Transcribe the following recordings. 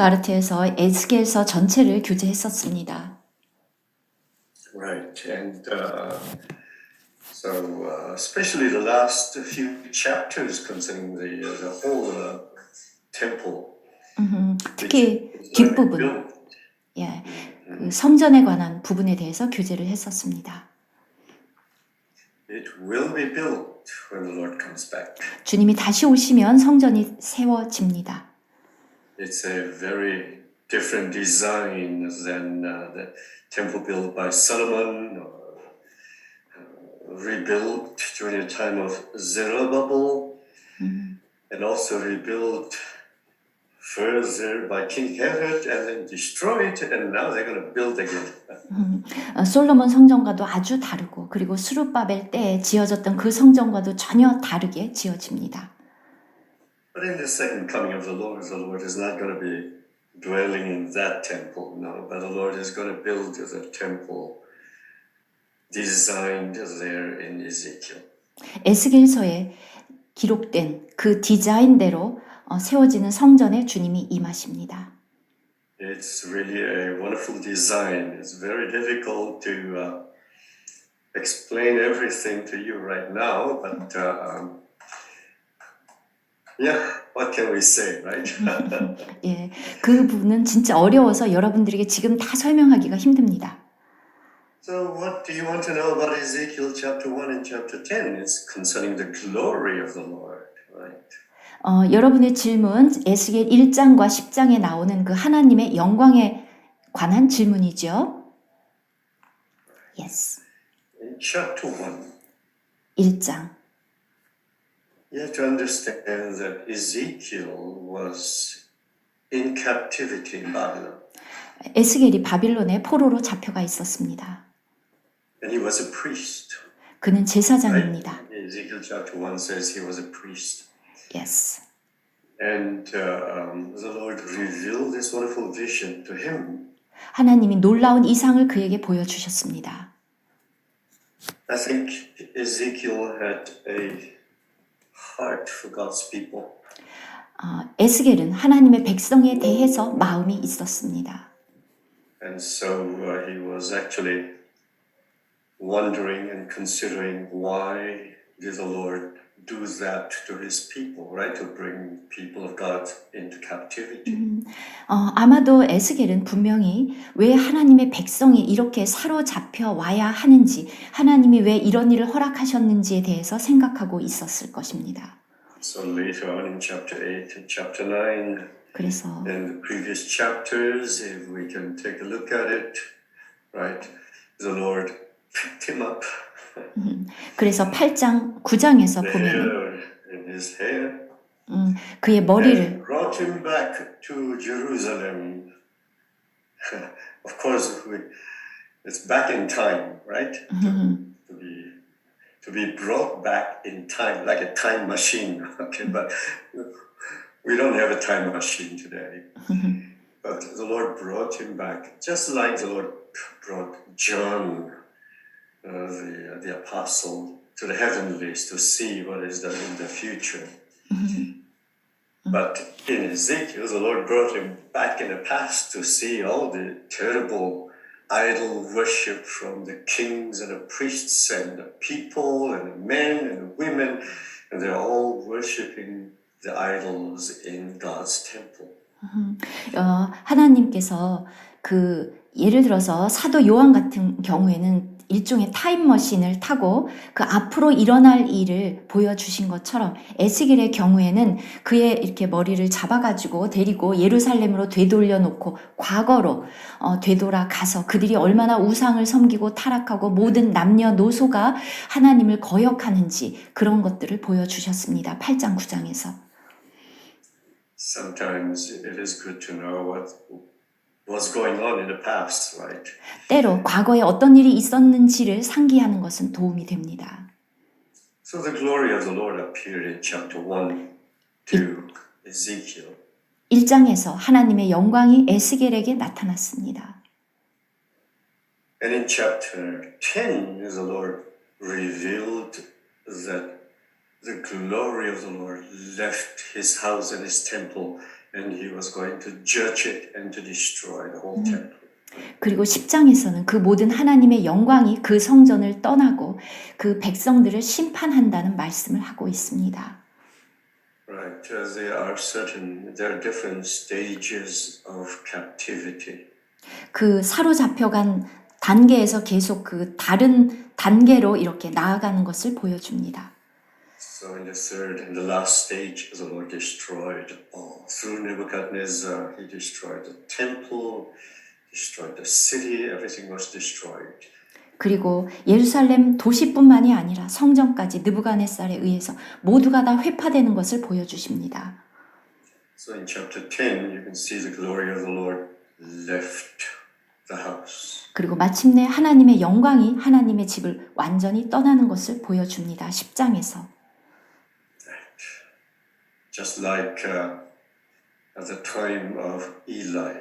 슈투트가르트에서 에스겔서 전체를 교제했었습니다. Right, and especially the last few chapters concerning the whole temple. 특히 which is 뒷부분, built. 예, 그 성전에 관한 부분에 대해서 교제를 했었습니다. It will be built when the Lord comes back. 주님이 다시 오시면 성전이 세워집니다. It's a very different design than the temple built by Solomon or rebuilt during the time of Zerubbabel, and also rebuilt further by King Herod and then destroyed, and now they're going to build again. 솔로몬 성전과도 아주 다르고 그리고 스룹바벨 때에 지어졌던 그 성전과도 전혀 다르게 지어집니다. But in the second coming of the Lord is not going to be dwelling in that temple, no, but the Lord is going to build the temple designed there in Ezekiel. 에스겔서에 기록된 그 디자인대로 세워지는 성전에 주님이 임하십니다. It's really a wonderful design. It's very difficult to explain everything to you right now, but yeah, what can we say, right? 예, 그 부분은 진짜 어려워서 여러분들에게 지금 다 설명하기가 힘듭니다. So what do you want to know about Ezekiel chapter 1 and chapter 10? It's concerning the glory of the Lord, right? 여러분의 질문, 에스겔 1장과 10장에 나오는 그 하나님의 영광에 관한 질문이죠. Yes. In chapter 1, 1장. you have to understand that Ezekiel was in captivity in Babylon. 에스겔이 바빌론의 포로로 잡혀가 있었습니다. And he was a priest. 그는 제사장입니다. Right? Ezekiel chapter 1 says he was a priest. Yes. And the Lord revealed this wonderful vision to him. 하나님이 놀라운 이상을 그에게 보여주셨습니다. I think Ezekiel had a heart for God's people. 에스겔은 하나님의 백성에 대해서 마음이 있었습니다. And so he was actually wondering and considering why did the Lord do that to his people, right? To bring people of God into captivity. 아마도 에스겔은 분명히 왜 하나님의 백성이 이렇게 사로잡혀 와야 하는지, 하나님이 왜 이런 일을 허락하셨는지에 대해서 생각하고 있었을 것입니다. So later on in chapter 8 and chapter 9, 그래서 in the previous chapters, if we can take a look at it, right? The Lord picked him up, 그래서 8장, 9장에서 the 보면 hair in his hair, 그의 머리를 and brought him back to Jerusalem. Of course, it's back in time, right? To be brought back in time, like a time machine. Okay, but we don't have a time machine today. But the Lord brought him back, just like the Lord brought John, the apostle, to the heavenlies to see what is done in the future. But in Ezekiel, the Lord brought him back in the past to see all the terrible idol worship from the kings and the priests and the people and the men and the women, and they're all worshiping the idols in God's temple. 하나님께서 예를 들어서 사도 요한 같은 경우에는 일종의 타임머신을 타고 그 앞으로 일어날 일을 보여주신 것처럼 에스겔의 경우에는 그의 이렇게 머리를 잡아가지고 데리고 예루살렘으로 되돌려 놓고 과거로 되돌아가서 그들이 얼마나 우상을 섬기고 타락하고 모든 남녀노소가 하나님을 거역하는지 그런 것들을 보여주셨습니다. 8장 9장에서. Sometimes it is good to know what was going on in the past, right? 때로 과거에 어떤 일이 있었는지를 상기하는 것은 도움이 됩니다. So the glory of the Lord appeared in chapter 1 to Ezekiel. 1장에서 하나님의 영광이 에스겔에게 나타났습니다. And in chapter 10, the Lord revealed that the glory of the Lord left his house and his temple and he was going to judge it and to destroy the whole temple. 그리고 10장에서는 그 모든 하나님의 영광이 그 성전을 떠나고 그 백성들을 심판한다는 말씀을 하고 있습니다. Right, there are different stages of captivity. 그 사로잡혀간 단계에서 계속 그 다른 단계로 이렇게 나아가는 것을 보여줍니다. So in the third and the last stage, the Lord destroyed all. Through Nebuchadnezzar, he destroyed the temple, destroyed the city, everything was destroyed. 그리고 예루살렘 도시뿐만이 아니라 성전까지 느부갓네살에 의해서 모두가 다 회파되는 것을 보여주십니다. So in chapter 10, you can see the glory of the Lord left the house. 그리고 마침내 하나님의 영광이 하나님의 집을 완전히 떠나는 것을 보여줍니다. 10장에서. Just like at the time of Eli.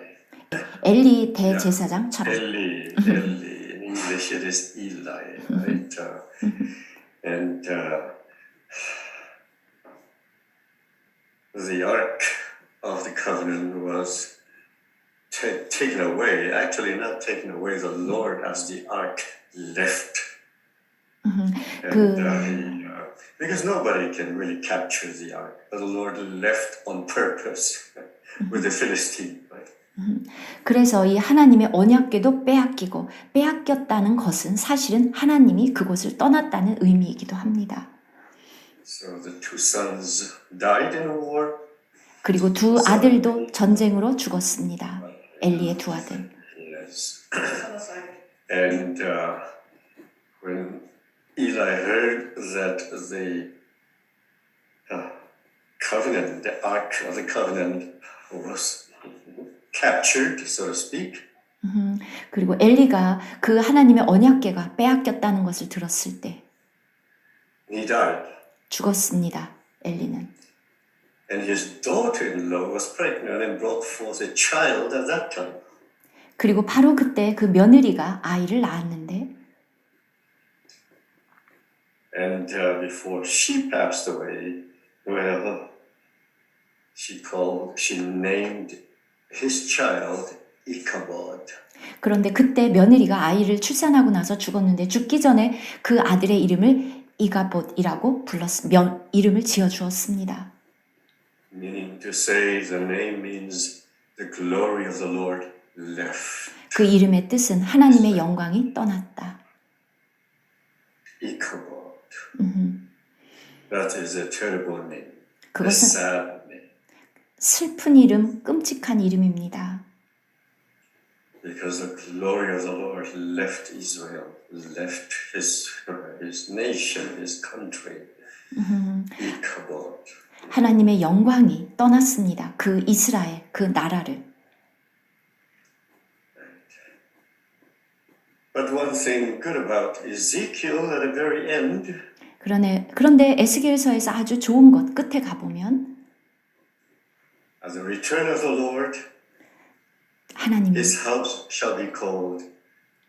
엘리 대제사장처럼. Eli. In English it is Eli, right? And the Ark of the Covenant was taken away. Actually, not taken away. The Lord, as the Ark, left. And because nobody can really capture the Ark, but the Lord left on purpose with the Philistine, right? 그래서 이 하나님의 언약궤도 빼앗기고 빼앗겼다는 것은 사실은 하나님이 그곳을 떠났다는 의미이기도 합니다. So the two sons died in a war. 그리고 두 아들도 전쟁으로 죽었습니다. 엘리의 두 아들. Yes. And when Eli heard that the covenant, the Ark of the Covenant was captured, so to speak. 그리고 엘리가 그 하나님의 언약궤가 빼앗겼다는 것을 들었을 때 He died. 죽었습니다. 엘리는. And his daughter-in-law was pregnant and brought forth a child at that time. 그리고 바로 그때 그 며느리가 아이를 낳았는데 And before she passed away, well, she named his child Ichabod. 그런데 그때 며느리가 아이를 출산하고 나서 죽었는데 죽기 전에 그 아들의 이름을 이가봇이라고 이름을 지어 주었습니다. Meaning to say the name means the glory of the Lord left. 그 이름의 뜻은 하나님의 영광이 떠났다. Ichabod. That is a terrible name. A 그것은 sad name. 슬픈 이름, 끔찍한 이름입니다. Because the glory of the Lord left Israel, left his nation, his country. Ichabod. 하나님의 영광이 떠났습니다. 그 이스라엘, 그 나라를. But one thing good about Ezekiel at the very end, 그런데 에스겔서에서 아주 좋은 것 끝에 가보면 at the return of the Lord, 하나님이 his house shall be called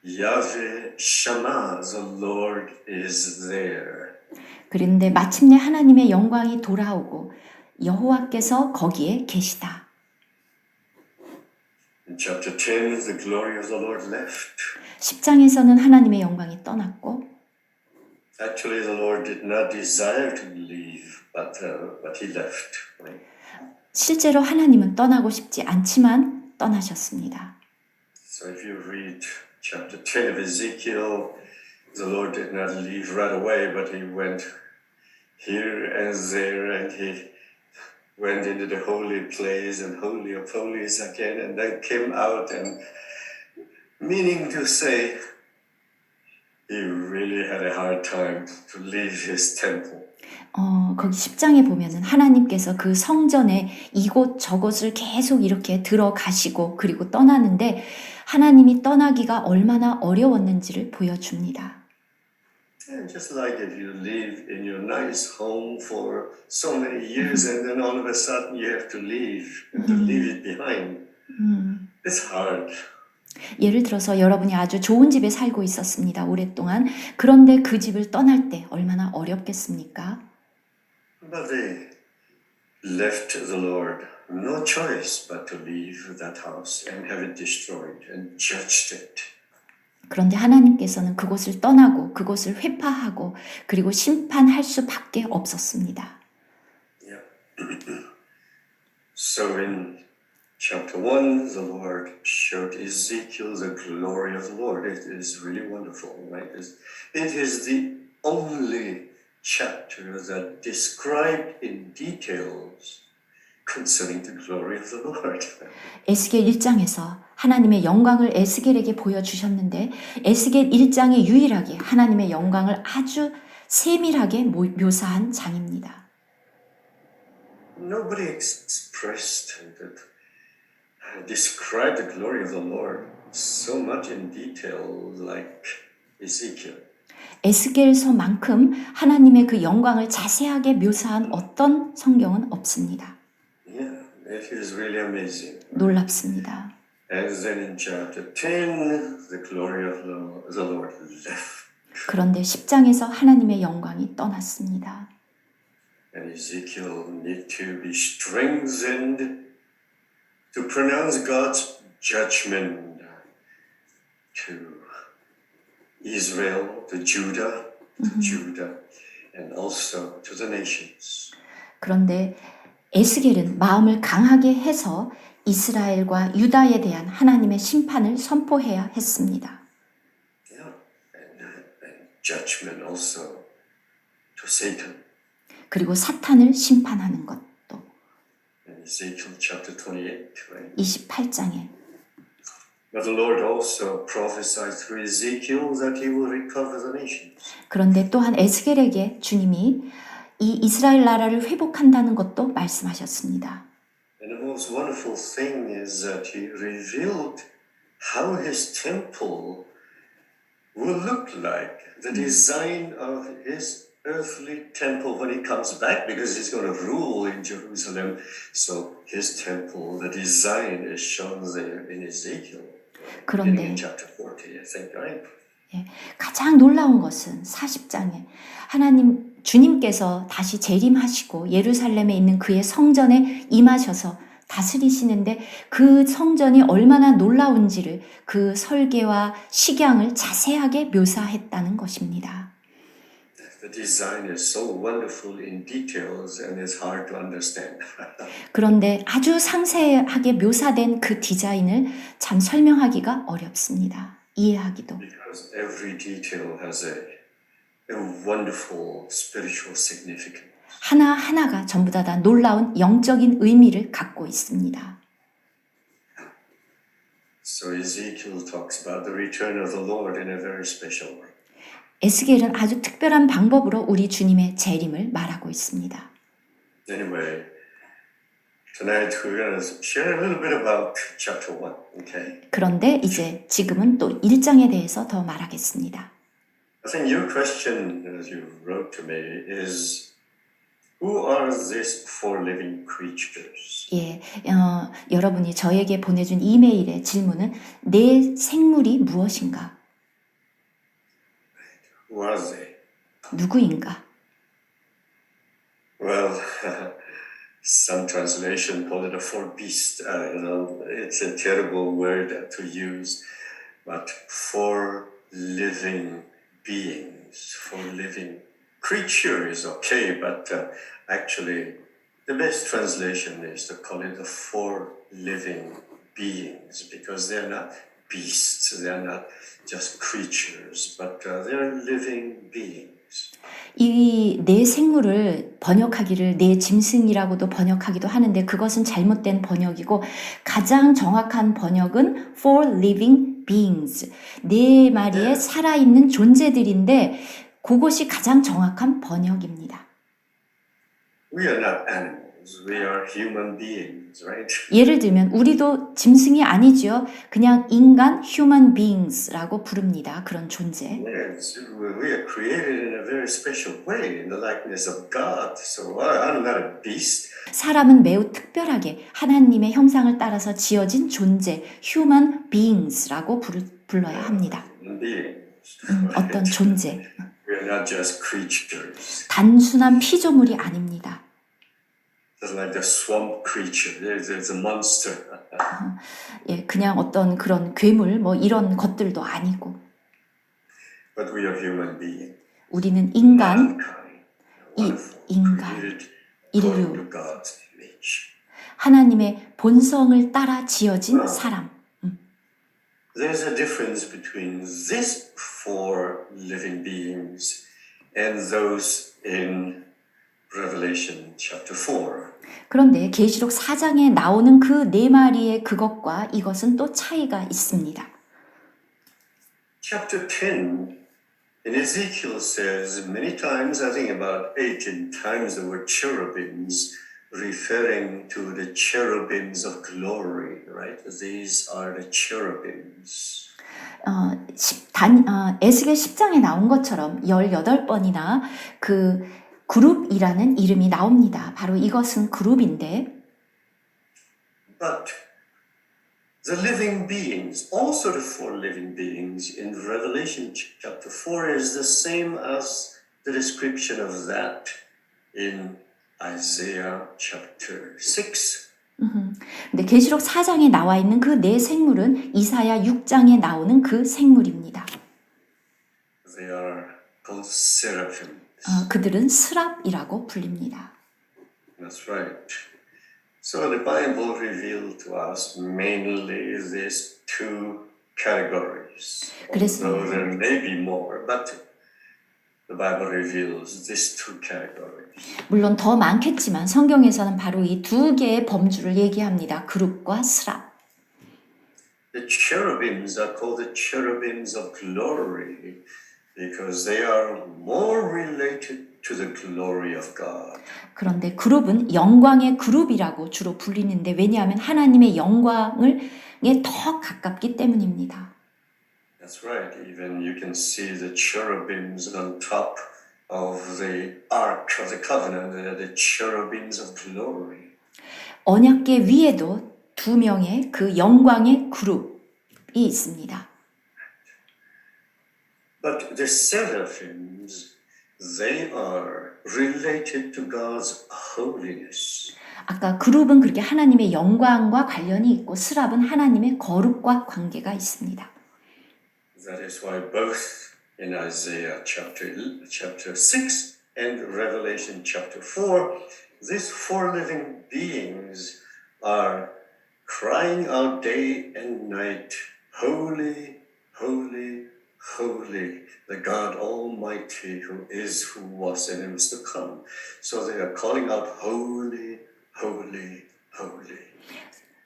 Yahweh Shammah, the Lord is there. 그런데 마침내 하나님의 영광이 돌아오고 여호와께서 거기에 계시다. In chapter 10, the glory of the Lord left. 10장에서는 하나님의 영광이 떠났고 Actually, the Lord did not desire to leave, but he left. Right? 실제로 하나님은 떠나고 싶지 않지만 떠나셨습니다. So if you read chapter 10 of Ezekiel, the Lord did not leave right away, but he went here and there, and he went into the holy place and holy of holies again, and then came out, and meaning to say, he really had a hard time to leave his temple. 거기 10장에 보면은 하나님께서 그 성전에 이곳 저곳을 계속 이렇게 들어가시고 그리고 떠나는데 하나님이 떠나기가 얼마나 어려웠는지를 보여줍니다. And just like if you live in your nice home for so many years and then all of a sudden you have to leave and to leave it behind. It's hard. 예를 들어서 여러분이 아주 좋은 집에 살고 있었습니다. 오랫동안. 그런데 그 집을 떠날 때 얼마나 어렵겠습니까? But they left the Lord no choice but to leave that house and have it destroyed and judged it. 그런데 하나님께서는 그곳을 떠나고 그곳을 회파하고 그리고 심판할 수밖에 없었습니다. Yeah. So in chapter 1, the Lord showed Ezekiel the glory of the Lord. It is really wonderful, right? It is the only chapter that described in details concerning the glory of the Lord. 에스겔 1장에서 하나님의 영광을 에스겔에게 보여주셨는데 에스겔 1장에 유일하게 하나님의 영광을 아주 세밀하게 묘사한 장입니다. Nobody expressed that, described the glory of the Lord so much in detail like Ezekiel. 에스겔서만큼 하나님의 그 영광을 자세하게 묘사한 어떤 성경은 없습니다. Yeah, it is really amazing. 놀랍습니다. And then in chapter 10, the glory of the Lord left. 그런데 10장에서 하나님의 영광이 떠났습니다. And Ezekiel need to be strengthened to pronounce God's judgment to Israel, to Judah, and also to the nations. 그런데 에스겔은 마음을 강하게 해서 이스라엘과 유다에 대한 하나님의 심판을 선포해야 했습니다. Yeah, and judgment also to Satan. 그리고 사탄을 심판하는 것도 In Ezekiel chapter 28, right? 28장에 But the Lord also prophesied through Ezekiel that he will recover the nations. 그런데 또한 에스겔에게 주님이 이 이스라엘 나라를 회복한다는 것도 말씀하셨습니다. And the most wonderful thing is that he revealed how his temple will look like, the design of his earthly temple when he comes back, because he's going to rule in Jerusalem. So his temple, the design is shown there in Ezekiel. 그런데 In chapter 40, I think, right? 가장 놀라운 것은 40장에 주님께서 다시 재림하시고 예루살렘에 있는 그의 성전에 임하셔서 다스리시는데 그 성전이 얼마나 놀라운지를 그 설계와 식양을 자세하게 묘사했다는 것입니다. The design is so wonderful in details and it's hard to understand. 그런데 아주 상세하게 묘사된 그 디자인을 참 설명하기가 어렵습니다. 이해하기도. Because every detail has a wonderful spiritual significance. 하나하나가 전부 다 놀라운 영적인 의미를 갖고 있습니다. So Ezekiel talks about the return of the Lord in a very special way. 에스겔은 아주 특별한 방법으로 우리 주님의 재림을 말하고 있습니다. Anyway, tonight we're going to share a little bit about chapter 1, okay? 그런데 이제 지금은 또 1장에 대해서 더 말하겠습니다. I think your question, as you wrote to me, is who are these four living creatures? 여러분이 저에게 보내준 이메일의 질문은 내 생물이 무엇인가? Who are they? 누구인가? Well, some translation call it a four beast. It's a terrible word to use, but four living beings, four living creature is okay, but actually the best translation is to call it the four living beings because they're not beasts, they're not just creatures, but they're living beings. 이 내 생물을 번역하기를 내 짐승이라고도 번역하기도 하는데 그것은 잘못된 번역이고 가장 정확한 번역은 for living beings. 네 마리의 살아있는 존재들인데 그것이 가장 정확한 번역입니다. We are not animals, we are human beings, right? 예를 들면 우리도 짐승이 아니죠. 그냥 인간 human beings라고 부릅니다. 그런 존재. Yes, we are created in a very special way, in the likeness of God. So I'm not a beast. 사람은 매우 특별하게 하나님의 형상을 따라서 지어진 존재, human beings라고 불러야 합니다. Human beings. 어떤 존재. We are not just creatures. 단순한 피조물이 아닙니다. Just like the swamp creature. There's a monster. 예, 그냥 어떤 그런 괴물 뭐 이런 것들도 아니고 But we are human beings. 우리는 인간, Mankind. 이 Wonderful. 인간, Created according 인류, to God's image. 하나님의 본성을 따라 지어진 사람. There's a difference between these four living beings and those in Revelation chapter 4. 그런데 계시록 4장에 나오는 그 네 마리의 그것과 이것은 또 차이가 있습니다. Chapter 10 in Ezekiel says many times, I think about 18 times, the word cherubims, referring to the cherubims of glory, right? These are the cherubims. 에스겔 10장에 나온 것처럼 18번이나 그 그룹이라는 이름이 나옵니다. 바로 이것은 그룹인데 But the living beings, also the four living beings in Revelation chapter 4 is the same as the description of that in Isaiah chapter 6. 근데 계시록 4장에 나와 있는 그 네 생물은 이사야 6장에 나오는 그 생물입니다. They are called seraphim. 그들은 스랍이라고 불립니다. That's right. So the Bible revealed to us mainly these two categories. 그래서- Although there may be more, but the Bible reveals these two categories. 물론 더 많겠지만 성경에서는 바로 이 두 개의 범주를 얘기합니다. 그룹과 스랍. The cherubims are called the cherubims of glory because they are more related to the glory of God. 그런데 그룹은 영광의 그룹이라고 주로 불리는데 왜냐하면 하나님의 영광에 더 가깝기 때문입니다. That's right. Even you can see the cherubims on top of the Ark of the Covenant. They're the cherubims of glory. 언약궤 위에도 두 명의 그 영광의 그룹이 있습니다. But the seraphims, they are related to God's holiness. 아까 그룹은 그렇게 하나님의 영광과 관련이 있고 스랍은 하나님의 거룩과 관계가 있습니다. That is why both in Isaiah chapter 6 and Revelation chapter 4, these four living beings are crying out day and night, holy, holy, holy, the God Almighty who is, who was, and who is to come. So they are calling out holy, holy, holy.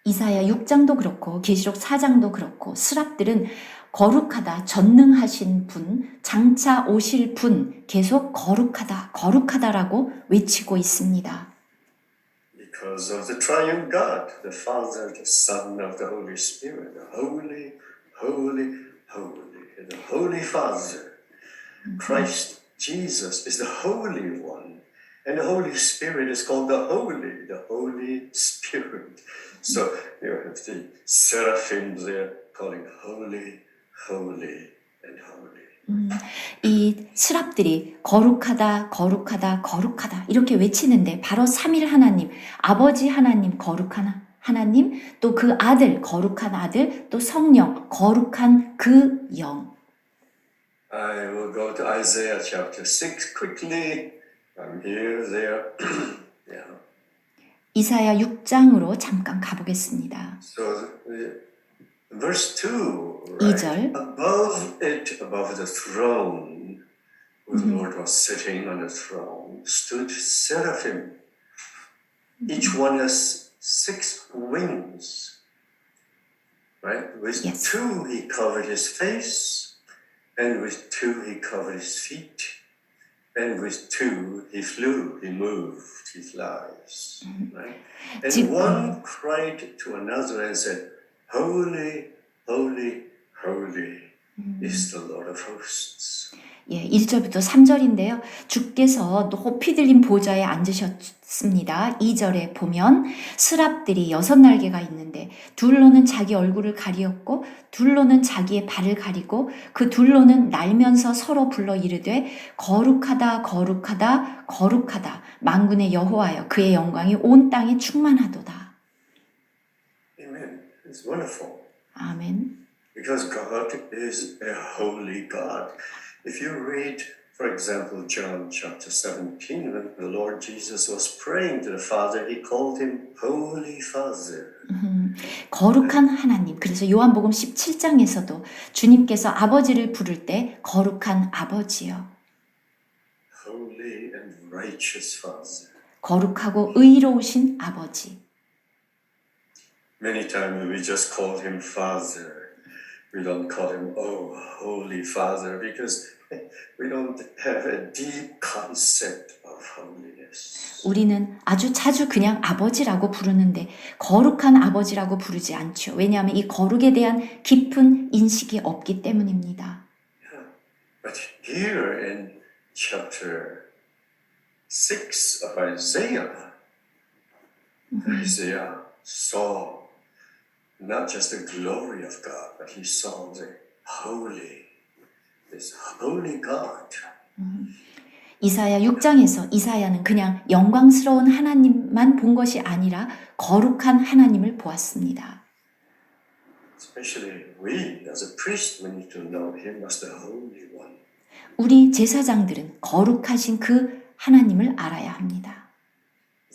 이사야 6장도 그렇고 계시록 4장도 그렇고 스랍들은 거룩하다, 전능하신 분, 장차 오실 분, 계속 거룩하다, 거룩하다라고 외치고 있습니다. Because of the triune God, the Father, the Son, of the Holy Spirit, the Holy, Holy, Holy, the Holy Father, Christ Jesus is the Holy One, and the Holy Spirit is called the Holy Spirit. So you have the seraphim there calling holy, holy, and holy. 이 스랍들이 거룩하다, 거룩하다, 거룩하다 이렇게 외치는데 바로 삼일 하나님, 아버지 하나님 거룩한 하나님, 또 그 아들 거룩한 아들, 또 성령 거룩한 그 영. I will go to Isaiah chapter 6 quickly. I'm here, there. Yeah. 이사야 6장으로 잠깐 가보겠습니다. So, verse 2, 이 right? 절. Above it, above the throne, where the Lord was sitting on the throne, stood seraphim. Each one has 6 wings. Right? With Yes. 2 he covered his face, and with 2 he covered his feet, and with 2 he flew, he moved, he flies. Right? And 지금- one cried to another and said, Holy, holy, holy is the Lord of hosts. 예, 1절부터 3절인데요. 주께서 높이 들린 보좌에 앉으셨습니다. 2절에 보면 스랍들이 6날개가 있는데 둘로는 자기 얼굴을 가리었고 둘로는 자기의 발을 가리고 그 둘로는 날면서 서로 불러 이르되 거룩하다 거룩하다 거룩하다 만군의 여호와여 그의 영광이 온 땅에 충만하도다. Amen. It's wonderful. 아멘. Because God is a holy God. If you read, for example, John chapter 17, when the Lord Jesus was praying to the Father, he called him Holy Father. 거룩한 하나님. 그래서 요한복음 17장에서도 주님께서 아버지를 부를 때 거룩한 아버지요. Holy and righteous Father. 거룩하고 의로우신 아버지. Many times we just call him Father. We don't call him, oh, Holy Father, because we don't have a deep concept of holiness. 우리는 아주 자주 그냥 아버지라고 부르는데 거룩한 아버지라고 부르지 않죠. 왜냐하면 이 거룩에 대한 깊은 인식이 없기 때문입니다. But here in chapter 6 of Isaiah, Isaiah saw not just the glory of God, but he saw this holy God. 이사야 6장에서 이사야는 그냥 영광스러운 하나님만 본 것이 아니라 거룩한 하나님을 보았습니다. Especially we, as a priest, we need to know him as the Holy One. 우리 제사장들은 거룩하신 그 하나님을 알아야 합니다.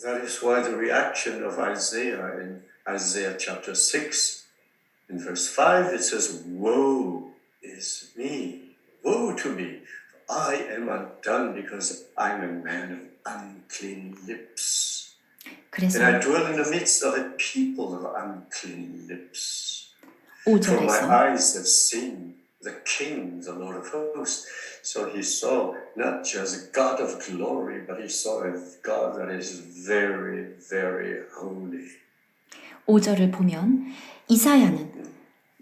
That is why the reaction of Isaiah in Isaiah chapter 6, in verse 5, it says, woe is me, woe to me, I am undone because I'm a man of unclean lips. 그래서 And I dwell in the midst of a people of unclean lips. For my 5절에서 eyes have seen the King, the Lord of hosts. So he saw not just God of glory, but he saw a God that is very, very holy. 5절을 보면 이사야는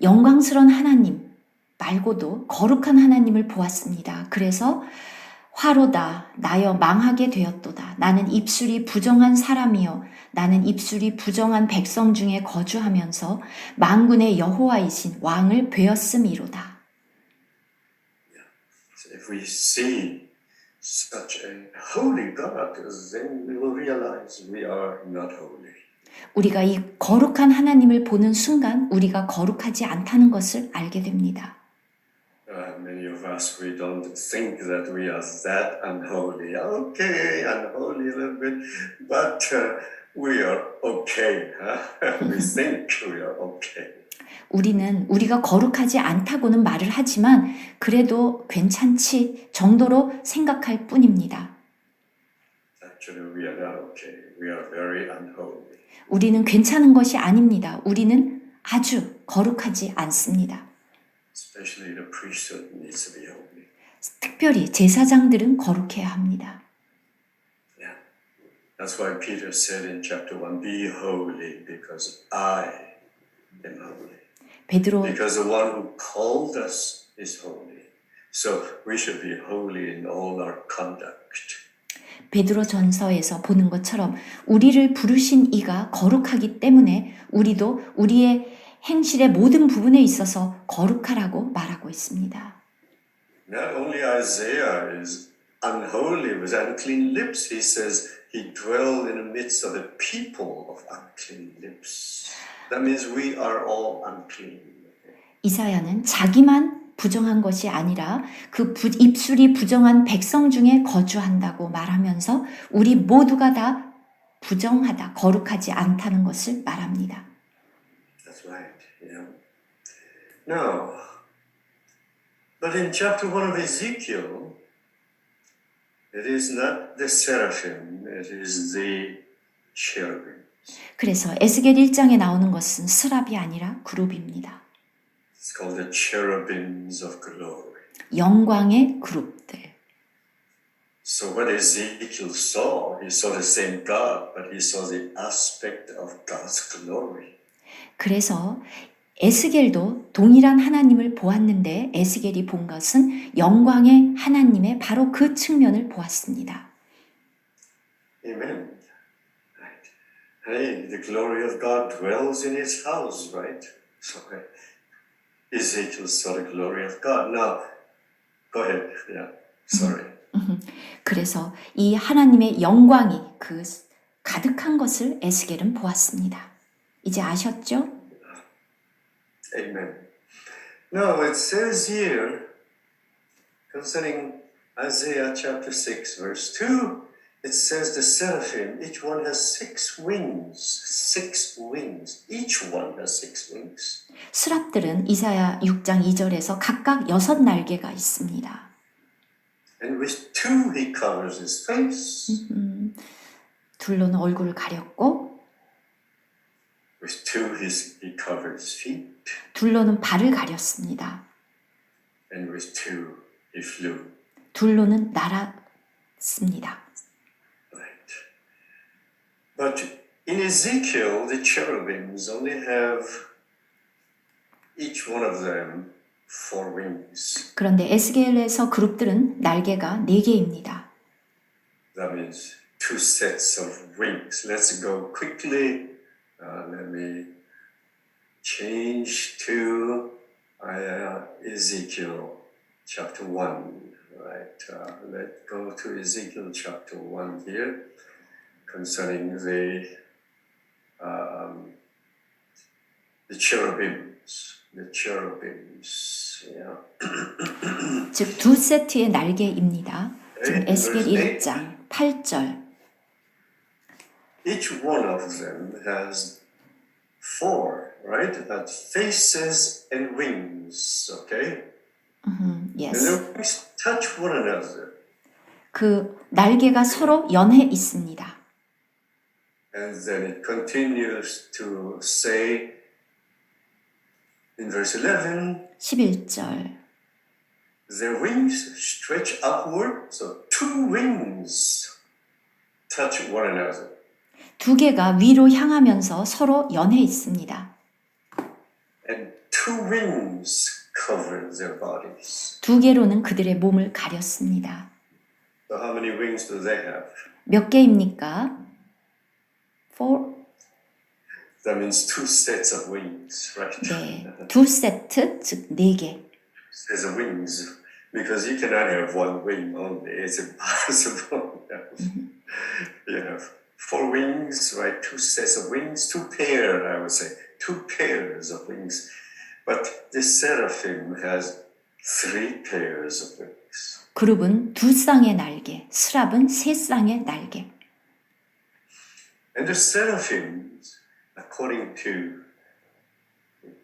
영광스러운 하나님 말고도 거룩한 하나님을 보았습니다. 그래서 화로다 나여 망하게 되었도다. 나는 입술이 부정한 사람이요 나는 입술이 부정한 백성 중에 거주하면서 만군의 여호와이신 왕을 베었음이로다. So if we see such a holy God, then we will realize we are not holy. 우리가 이 거룩한 하나님을 보는 순간 우리가 거룩하지 않다는 것을 알게 됩니다. Many of us, we don't think that we are that unholy. Okay, unholy a little bit, but we are okay. We think we are okay. 우리는 우리가 거룩하지 않다고는 말을 하지만 그래도 괜찮지 정도로 생각할 뿐입니다. Actually, we are not okay. We are very unholy. 우리는 괜찮은 것이 아닙니다. 우리는 아주 거룩하지 않습니다. Especially the priesthood needs to be holy. 특별히 제사장들은 거룩해야 합니다. Yeah. That's why Peter said in chapter 1, be holy because I am holy. 베드로 Because the one who called us is holy. So we should be holy in all our conduct. 베드로전서에서 보는 것처럼 우리를 부르신 이가 거룩하기 때문에 우리도 우리의 행실의 모든 부분에 있어서 거룩하라고 말하고 있습니다. Not only Isaiah is unholy with unclean lips, he says he dwelled in the midst of the people of unclean lips. That means we are all unclean. 이사야는 자기만 부정한 것이 아니라 그 입술이 부정한 백성 중에 거주한다고 말하면서 우리 모두가 다 부정하다, 거룩하지 않다는 것을 말합니다. That's right. Yeah. Now, but in chapter 1 of Ezekiel, it is not the seraphim, it is the cherubim. 그래서 에스겔 1장에 나오는 것은 스랍이 아니라 그룹입니다. It's called the cherubims of glory. 영광의 그룹들. So what Ezekiel saw, he saw the same God, but he saw the aspect of God's glory. 그래서 에스겔도 동일한 하나님을 보았는데 에스겔이 본 것은 영광의 하나님의 바로 그 측면을 보았습니다. Amen. Right. Hey, the glory of God dwells in his house, right? So Ezekiel saw the glory of God. Now, go ahead. Yeah, sorry. 그래서 이 하나님의 영광이 그 가득한 것을 에스겔은 보았습니다. 이제 아셨죠? Amen. Now, it says here, concerning Isaiah chapter 6, verse 2, it says the seraphim, each one has 6 wings. 6 wings. Each one has 6 wings. 스랍들은 이사야 6장 2절에서 각각 6날개가 있습니다. And with 2 he covers his face. 둘로는 얼굴을 가렸고 With 2 he covered his feet. 둘로는 발을 가렸습니다. And with 2 he flew. 둘로는 날았습니다. Right. But in Ezekiel, the cherubims only have each one of them 4 wings. 그런데 에스겔에서 그룹들은 날개가 4개입니다. That means 2 sets of wings. Let's go quickly. Let me change to Ezekiel chapter 1. Right. Let's go to Ezekiel chapter 1 here concerning the cherubims. The cherubims. Yeah. 즉 두 세트의 날개입니다. 지금 에스겔 1장 8절. Each one of them has 4, right? That faces and wings, okay? And Yes. their wings touch one another. 그 날개가 서로 연해 있습니다. And then it continues to say in verse 11, 11절. their wings stretch upward, so 2 wings touch one another. 두 개가 위로 향하면서 서로 연해 있습니다. And 2 wings cover their bodies. 두 개로는 그들의 몸을 가렸습니다. So how many wings do they have? 몇 개입니까? 4? That means 2 sets of wings, right? 네. 두 세트, 즉 4개. Sets of wings, because you cannot have 1 wing only. It's impossible. You have 4 wings, right? 2 sets of wings, 2 pair, I would say, 2 pairs of wings. But the seraphim has 3 pairs of wings. 그룹은 2쌍의 날개, 스랍은 3쌍의 날개. And the seraphims, according to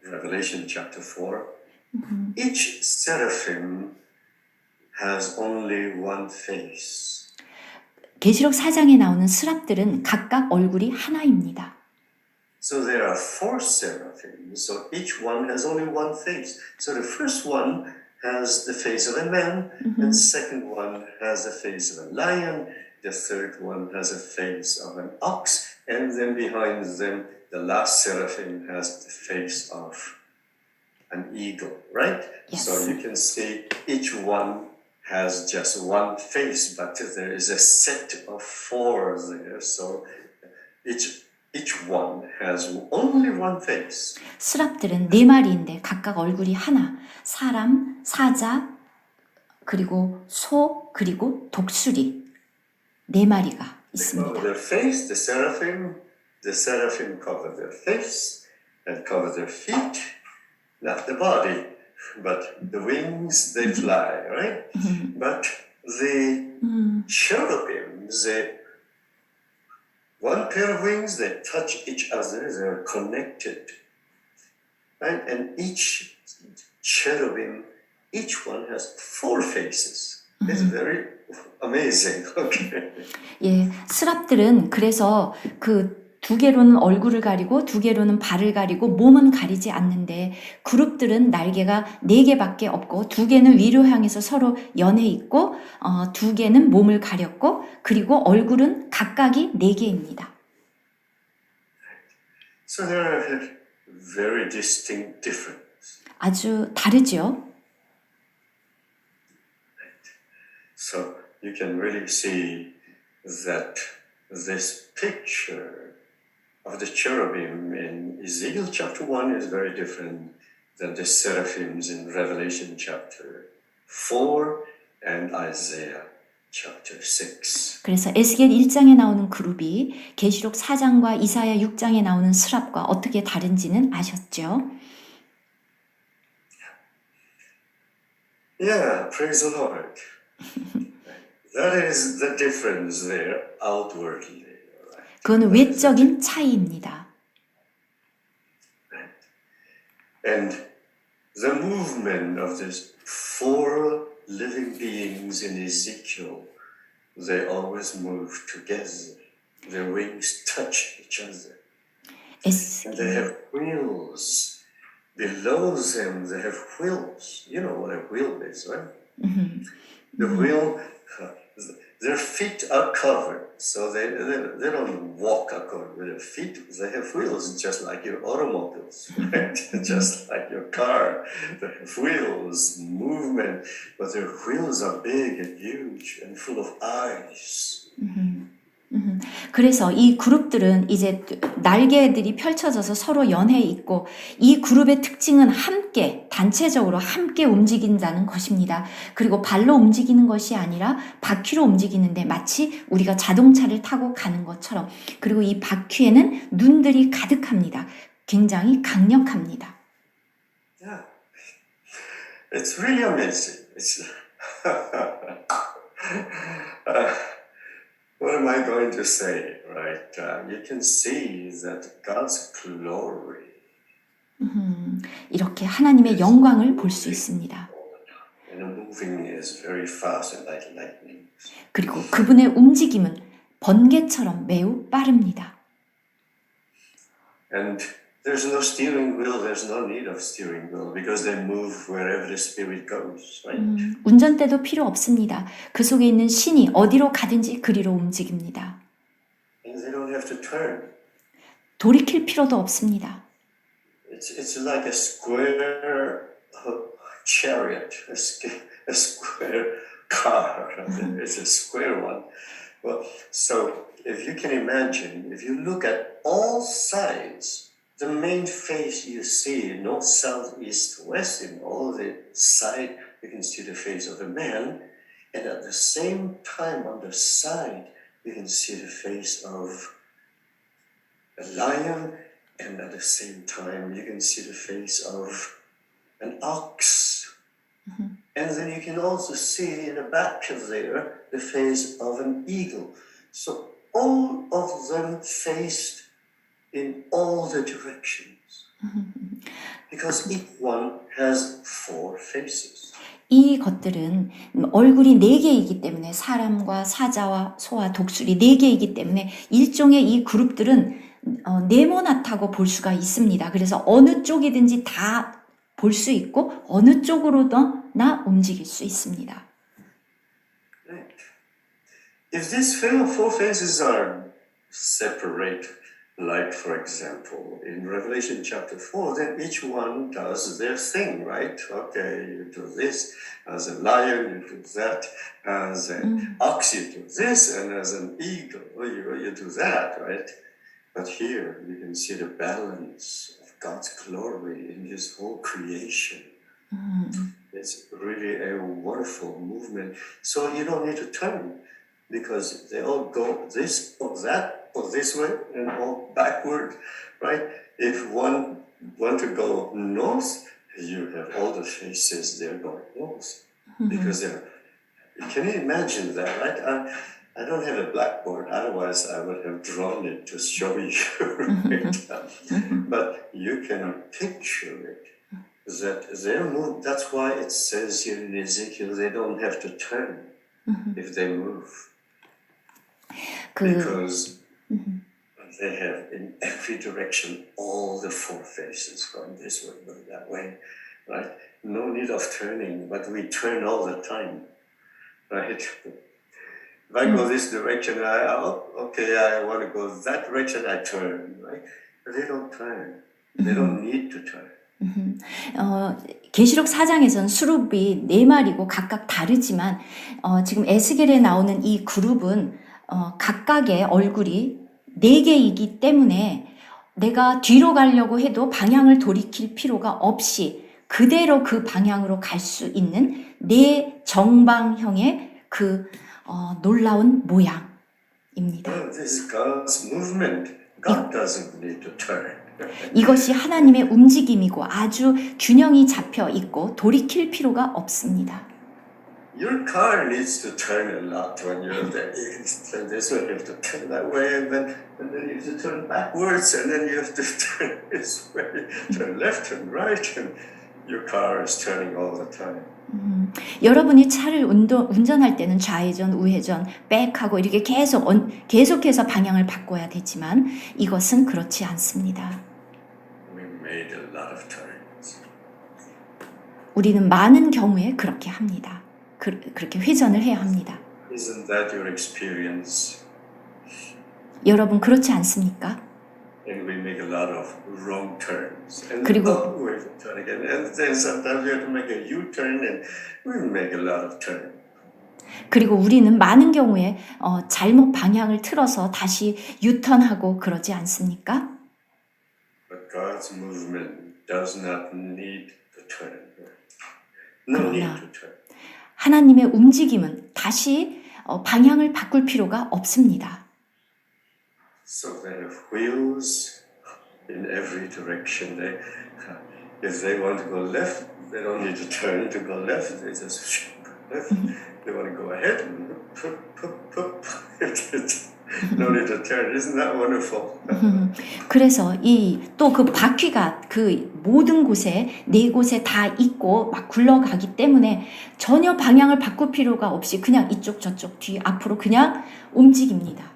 Revelation chapter 4, each seraphim has only 1 face. 계시록 4장에 나오는 스랍들은 각각 얼굴이 하나입니다. So there are 4 seraphims, so each one has only 1 face. So the first one has the face of a man, and the second one has the face of a lion, the third one has a face of an ox, and then behind them, the last seraphim has the face of an eagle, right? Yes. So you can see each one has just 1 face, but there is a set of 4 there, so each one has only 1 face. 스랍들은 4마리인데 각각 얼굴이 하나. 사람, 사자, 그리고 소, 그리고 독수리. 4마리가 Cover 있습니다. their face, the seraphim cover their face and cover their feet, not the body, but the wings, they fly, right? But the cherubims, 1 pair of wings, they touch each other, they're connected, right? And each cherubim, each one has 4 faces. It's very amazing, okay? 예, 스랍들은 그래서 그 2개로는 얼굴을 가리고 2개로는 발을 가리고 몸은 가리지 않는데 그룹들은 날개가 4개밖에 없고 2개는 위로 향해서 서로 연해 있고 2개는 몸을 가렸고 그리고 얼굴은 각각이 4개입니다. So there are very distinct difference. 아주 다르죠. So you can really see that this picture of the cherubim in Ezekiel chapter 1 is very different than the seraphims in Revelation chapter 4 and Isaiah chapter 6. 그래서 에스겔 1장에 나오는 그룹이 계시록 4장과 이사야 6장에 나오는 스랍과 어떻게 다른지는 아셨죠? Yeah, praise the Lord. That is the difference there outwardly. Right? 그건 외적인 차이입니다. And the movement of these four living beings in Ezekiel, they always move together. Their wings touch each other. And they have wheels. Below them, they have wheels. You know what a wheel is, right? The wheel, their feet are covered, so they don't walk according with their feet. They have wheels, just like your automobiles, right? Just like your car. They have wheels, movement, but their wheels are big and huge and full of eyes. 그래서 이 그룹들은 이제 날개들이 펼쳐져서 서로 연해 있고 이 그룹의 특징은 함께 단체적으로 함께 움직인다는 것입니다. 그리고 발로 움직이는 것이 아니라 바퀴로 움직이는데 마치 우리가 자동차를 타고 가는 것처럼 그리고 이 바퀴에는 눈들이 가득합니다. 굉장히 강력합니다. Yeah, it's really amazing. It's what am I going to say, right? You can see that God's glory 이렇게 하나님의 영광을 볼 수 있습니다. and moving is very fast and like lightning. 그리고 그분의 움직임은 번개처럼 매우 빠릅니다. And there's no steering wheel, there's no need of steering wheel because they move wherever the Spirit goes, right? 운전대도 필요 없습니다. 그 속에 있는 신이 어디로 가든지 그리로 움직입니다. And they don't have to turn. 돌이킬 필요도 없습니다. It's like a square chariot, a square car. It's a square one. Well, so if you can imagine, if you look at all sides, the main face you see, north, south, east, west, in all the side, you can see the face of a man, and at the same time on the side, you can see the face of a lion, and at the same time, you can see the face of an ox. And then you can also see in the back of there the face of an eagle. So all of them faced in all the directions. Because each one has four faces. 이 것들은 얼굴이 4개이기 때문에 사람과 사자와 소와 독수리 4개이기 때문에 일종의 이 그룹들은 네모나다고 볼 수가 있습니다. 그래서 어느 쪽이든지 다 볼 수 있고 어느 쪽으로나 움직일 수 있습니다. If these four faces are separate, like for example in Revelation chapter 4, then each one does their thing, right? Okay, you do this. As a lion, you do that. As an ox, you do this. And as an eagle, you do that, right? But here you can see the balance of God's glory in His whole creation. It's really a wonderful movement. So you don't need to turn because they all go this or that or this way and all backward, right? If one want to go north, you have all the faces they're going north because they're. Can you imagine that, right? I don't have a blackboard, otherwise I would have drawn it to show you. Right? But you can picture it. That their move, that's why it says here in Ezekiel they don't have to turn if they move. Because they have in every direction all the four faces going this way, going that way, right? No need of turning, but we turn all the time, right? If I go this direction, I want to go that direction, I turn, right? But they don't turn. They don't need to turn. 계시록 4장에서는 수룹이 4마리고 각각 다르지만 지금 에스겔에 나오는 이 그룹은 각각의 얼굴이 4개이기 때문에 내가 뒤로 가려고 해도 방향을 돌이킬 필요가 없이 그대로 그 방향으로 갈 수 있는 4정방형의 그 놀라운 모양입니다. This is God's movement. God doesn't need to turn. 이것이 하나님의 움직임이고 아주 균형이 잡혀 있고 돌이킬 필요가 없습니다. Your car needs to turn a lot when you're there. You can turn this way, you have to turn that way, and then you have to turn backwards, and then you have to turn this way, turn left and right, and your car is turning all the time. 여러분이 차를 운전할 때는 좌회전, 우회전, 백하고 이렇게 계속해서 방향을 바꿔야 되지만 이것은 그렇지 않습니다. We made a lot of turns. 우리는 많은 경우에 그렇게 합니다. 그렇게 회전을 해야 합니다. Isn't that your experience? 여러분 그렇지 않습니까? And we make a lot of wrong turns. And 그리고 we turn again. And then sometimes we have to make a U-turn, and we make a lot of turns. 그리고 우리는 많은 경우에 잘못 방향을 틀어서 다시 유턴하고 그러지 않습니까? But God's movement does not need to turn. No need to turn. 하나님의 움직임은 다시 방향을 바꿀 필요가 없습니다. So they have wheels in every direction. If they want to go left, they don't need to turn to go left. They just go left. They want to go ahead. No need to turn. Isn't that wonderful? 그래서 또 그 바퀴가 그 모든 곳에 4곳에 다 있고 막 굴러가기 때문에 전혀 방향을 바꿀 필요가 없이 그냥 이쪽 저쪽 뒤 앞으로 그냥 움직입니다.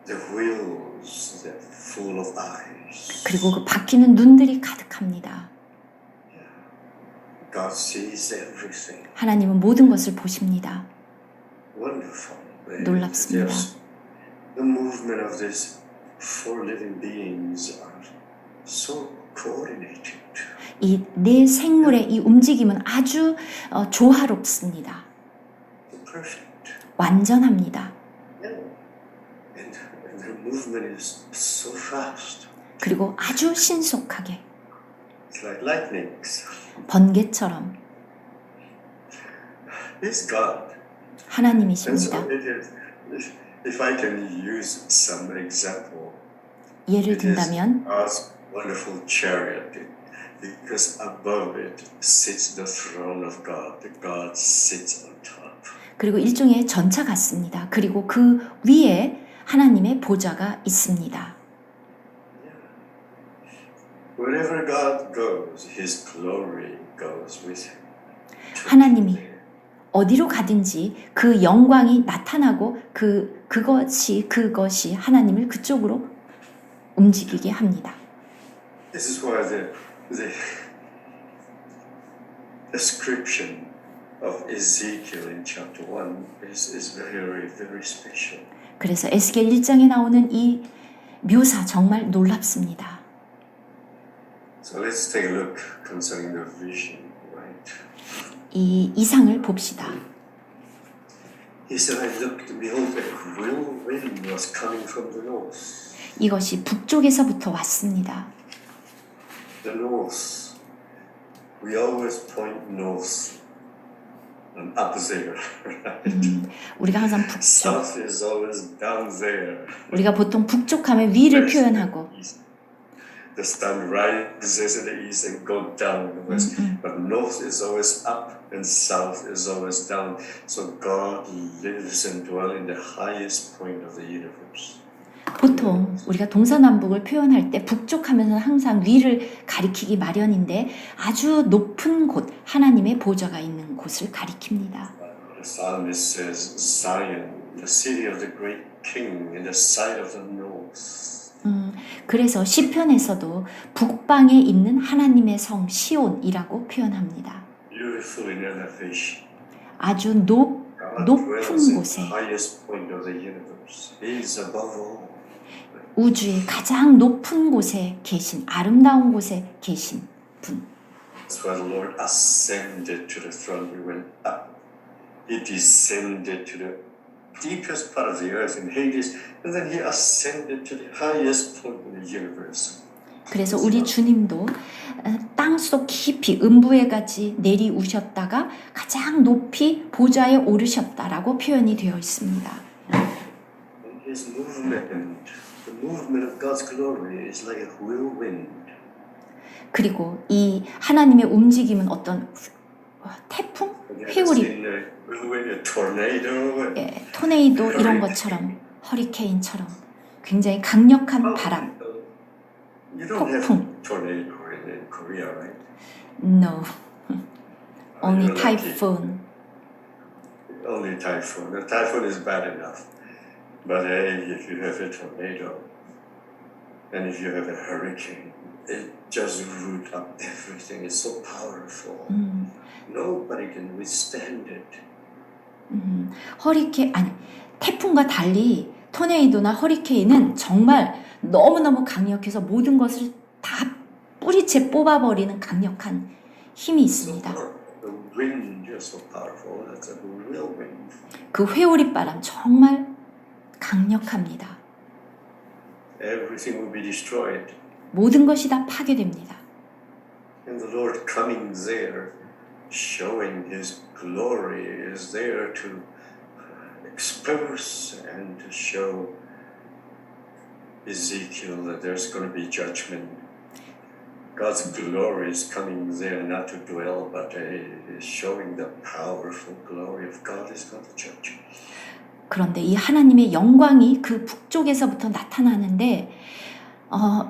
The wheels, they're full of eyes. 그리고 그 바퀴는 눈들이 가득합니다. God sees everything. 하나님은 모든 것을 보십니다. Wonderful. 놀랍습니다. The movement of these four living beings are so coordinated. 이 4생물의 이 움직임은 아주 조화롭습니다. Perfect. 완전합니다. And their movement is so fast. 그리고 아주 신속하게 It's like lightnings. 번개처럼 It's God. And 하나님이십니다. so it is. If I can use some example, 예를 it is 든다면 God's wonderful chariot, because above it sits the throne of God. God sits on top. 그리고 일종의 전차 같습니다. 그리고 그 위에 하나님의 보좌가 있습니다. Wherever God goes, His glory goes with Him. 하나님이 어디로 가든지 그 영광이 나타나고 그것이 하나님을 그쪽으로 움직이게 합니다. This is why the description of Ezekiel in chapter 1 is very, very special. 그래서 에스겔 1장에 나오는 이 묘사 정말 놀랍습니다. So let's take a look concerning the vision, right? 이 이상을 봅시다. He said, I looked, and behold, a whirlwind was coming from the north. 이것이 북쪽에서부터 왔습니다. The north. We always point north and up there, right? 우리가 항상 북쪽, South is always down there. 우리가 보통 북쪽 하면 위를 표현하고 The sun rises in the east and goes down in the west. But north is always up and south is always down. So God lives and dwells in the highest point of the universe. 보통 우리가 동서남북을 표현할 때 북쪽 하면서 항상 위를 가리키기 마련인데 아주 높은 곳, 하나님의 보좌가 있는 곳을 가리킵니다. The psalmist says, Zion, the city of the great king, in the sight of the north. 그래서 시편에서도 북방에 있는 하나님의 성 시온이라고 표현합니다. Beautiful in elevation. 아주 God 높은 dwells in 곳에 the highest point of the universe. He is above all. 우주의 가장 높은 곳에 계신, 아름다운 곳에 계신 분. That's why the Lord ascended to the throne. He went up. He descended to the deepest part of the earth in Hades, and then he ascended to the highest point in the universe. 그래서 우리 주님도 땅속 깊이 음부에까지 내리우셨다가 가장 높이 보좌에 오르셨다라고 표현이 되어 있습니다. And his movement, the movement of God's glory is like a whirlwind. 그리고 이 하나님의 움직임은 어떤 태풍? 회오리, Whirlwind, a tornado. 예, 토네이도 이런 것처럼 허리케인처럼 굉장히 강력한 바람, You don't have 폭풍. tornado in Korea, right? No, only You're lucky. typhoon. Only typhoon. The typhoon is bad enough. But hey, if you have a tornado and if you have a hurricane, it just root up everything. It's so powerful. Nobody can withstand it. 태풍과 달리 토네이도나 허리케인은 정말 너무너무 강력해서 모든 것을 다 뿌리채 뽑아버리는 강력한 힘이 있습니다. The wind is so powerful. That's a real wind. 그 회오리 바람 정말 강력합니다. Everything will be destroyed. 모든 것이 다 파괴됩니다. And the Lord coming there, showing His glory, is there to expose and to show Ezekiel that there's going to be judgment. God's glory is coming there not to dwell, but is showing the powerful glory of God is going to judge. 그런데 이 하나님의 영광이 그 북쪽에서부터 나타나는데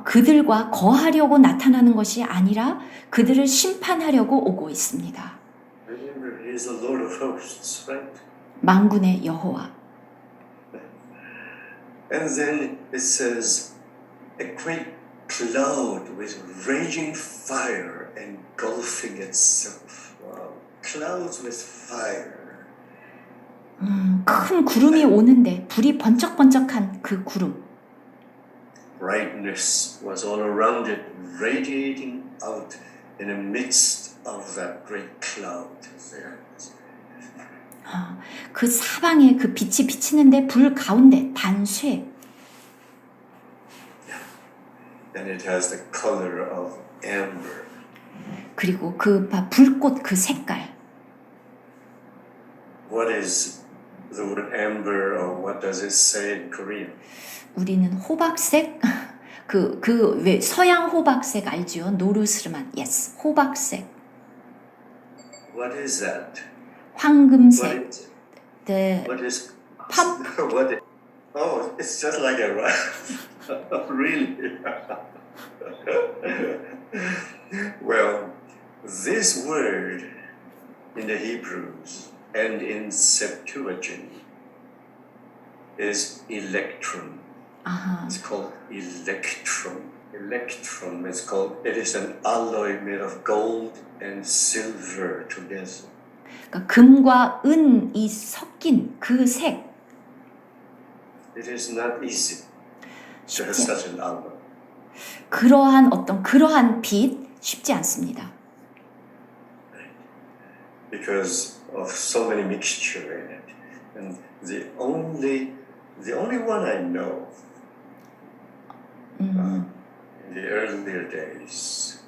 그들과 거하려고 나타나는 것이 아니라 그들을 심판하려고 오고 있습니다. Remember, He is the Lord of hosts, right? 만군의 여호와. And then it says, a great cloud with raging fire engulfing itself. Wow. Clouds with fire. 큰 구름이 오는데 불이 번쩍번쩍한 그 구름. Brightness was all around it, radiating out in the midst of that great cloud there. 그 사방에 그 빛이 비치는데 불 가운데 단쇠. And it has the color of amber. 그리고 그 불꽃 그 색깔. What is the word amber, or what does it say in Korean? 우리는 호박색 왜 서양 호박색 알죠? 노르스름한 yes 호박색. What is that? 황금색. What is it? The What is pump. what is, oh, it's just like a really. Well, this word in the Hebrews and in Septuagint is electron. It's called electron. Electron is called. It is an alloy made of gold and silver together. 그러니까 금과 은이 섞인 그 색. It is not easy to have such an alloy. 그러한 빛 쉽지 않습니다. Because of so many mixture in it, and the only one I know in the earlier days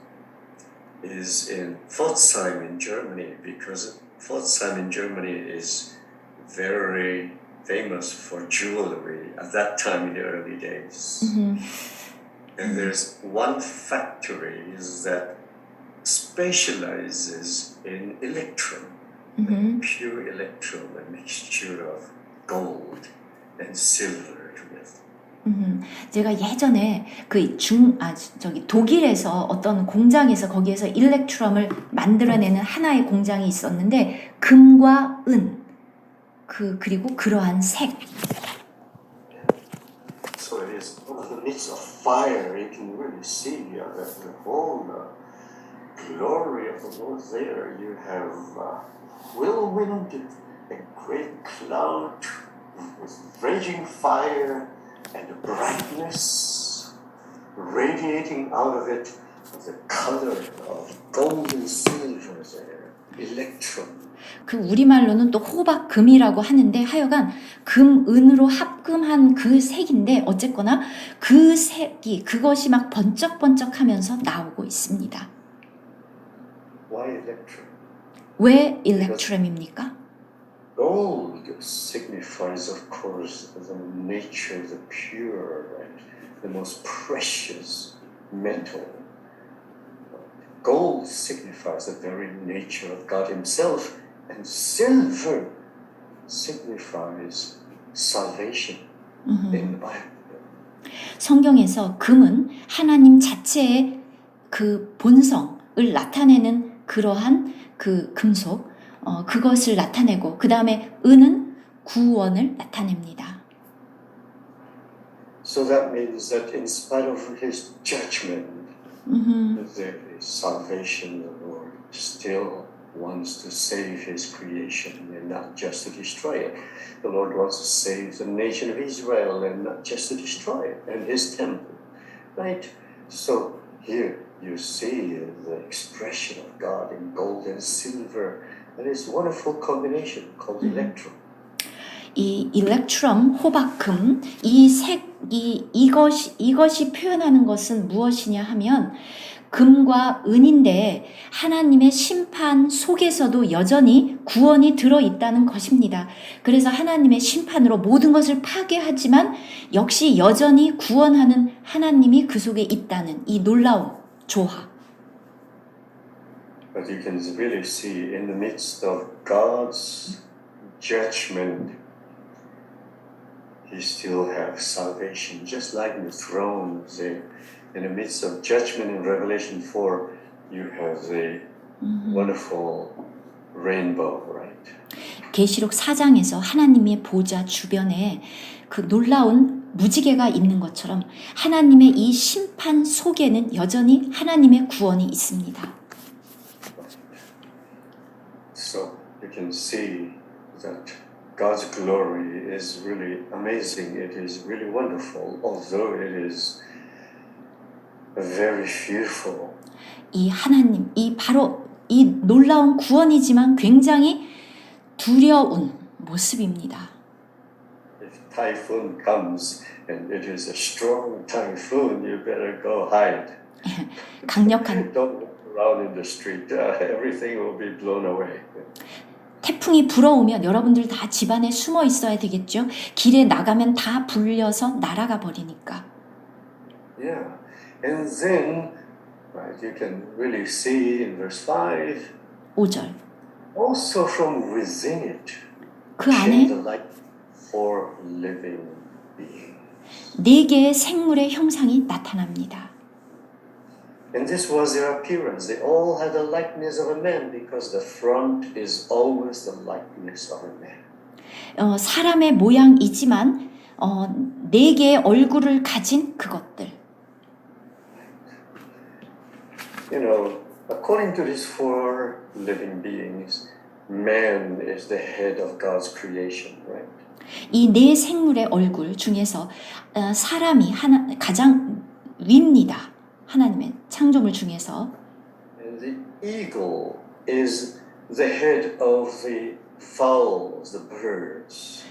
is in Pforzheim in Germany, because Pforzheim in Germany is very famous for jewelry at that time in the early days. And there's one factory that specializes in electron, pure electron, a mixture of gold and silver together. 제가 예전에 독일에서 어떤 공장에서 거기에서 일렉트럼을 만들어내는 하나의 공장이 있었는데 금과 은 그리고 그러한 색. So it is in the midst of fire. You can really see the whole glory of the Lord there. You have whirlwind, a great cloud with raging fire, and the brightness radiating out of it, the color of gold and silver there, electrum. 그 우리말로는 또 호박금이라고 하는데 하여간 금, 은으로 합금한 그 색인데 어쨌거나 그 색이 그것이 막 번쩍번쩍하면서 나오고 있습니다. Why electrum? 왜 일렉트럼입니까? Gold signifies, of course, the nature, the pure, and the most precious metal. Gold signifies the very nature of God Himself, and silver signifies salvation in the Bible. 성경에서 금은 하나님 자체의 그 본성을 나타내는 그러한 그 금속, 그것을 나타내고 그 다음에 은은 구원을 나타냅니다. So that means that in spite of His judgment, there is salvation. The Lord still wants to save His creation and not just to destroy it. The Lord wants to save the nation of Israel and not just to destroy it and His temple, right? So here you see the expression of God in gold and silver. That is a wonderful combination called electrum. 이 일렉트럼, 호박금, 이 색이 이것이 표현하는 것은 무엇이냐 하면 금과 은인데 하나님의 심판 속에서도 여전히 구원이 들어있다는 것입니다. 그래서 하나님의 심판으로 모든 것을 파괴하지만 역시 여전히 구원하는 하나님이 그 속에 있다는 이 놀라운 조화. But you can really see in the midst of God's judgment, He still has salvation. Just like in the thrones, in the midst of judgment in Revelation 4, you have the wonderful rainbow, right? 계시록 4장에서 하나님의 보좌 주변에 그 놀라운 무지개가 있는 것처럼 하나님의 이 심판 속에는 여전히 하나님의 구원이 있습니다. So you can see that God's glory is really amazing. It is really wonderful, although it is very fearful. 이 하나님, 이 바로 이 놀라운 구원이지만 굉장히 두려운 모습입니다. If typhoon comes and it is a strong typhoon, you better go hide. 강력한 Don't walk around in the street. Everything will be blown away. 태풍이 불어오면 여러분들 다 집안에 숨어 있어야 되겠죠. 길에 나가면 다 불려서 날아가 버리니까. Yeah. And then, right, you can really see in verse 5, 5절. also from within it 그 came 안에 the light for living beings. 네 개의 생물의 형상이 나타납니다. And this was their appearance. They all had the likeness of a man because the front is always the likeness of a man. 사람의 모양이지만 네 개의 얼굴을 가진 그것들. You know, according to these four living beings, man is the head of God's creation, right? 이 네 생물의 얼굴 중에서 사람이 가장 위입니다. 하나님의 창조물 중에서. And the eagle is the head of the fowls, the birds.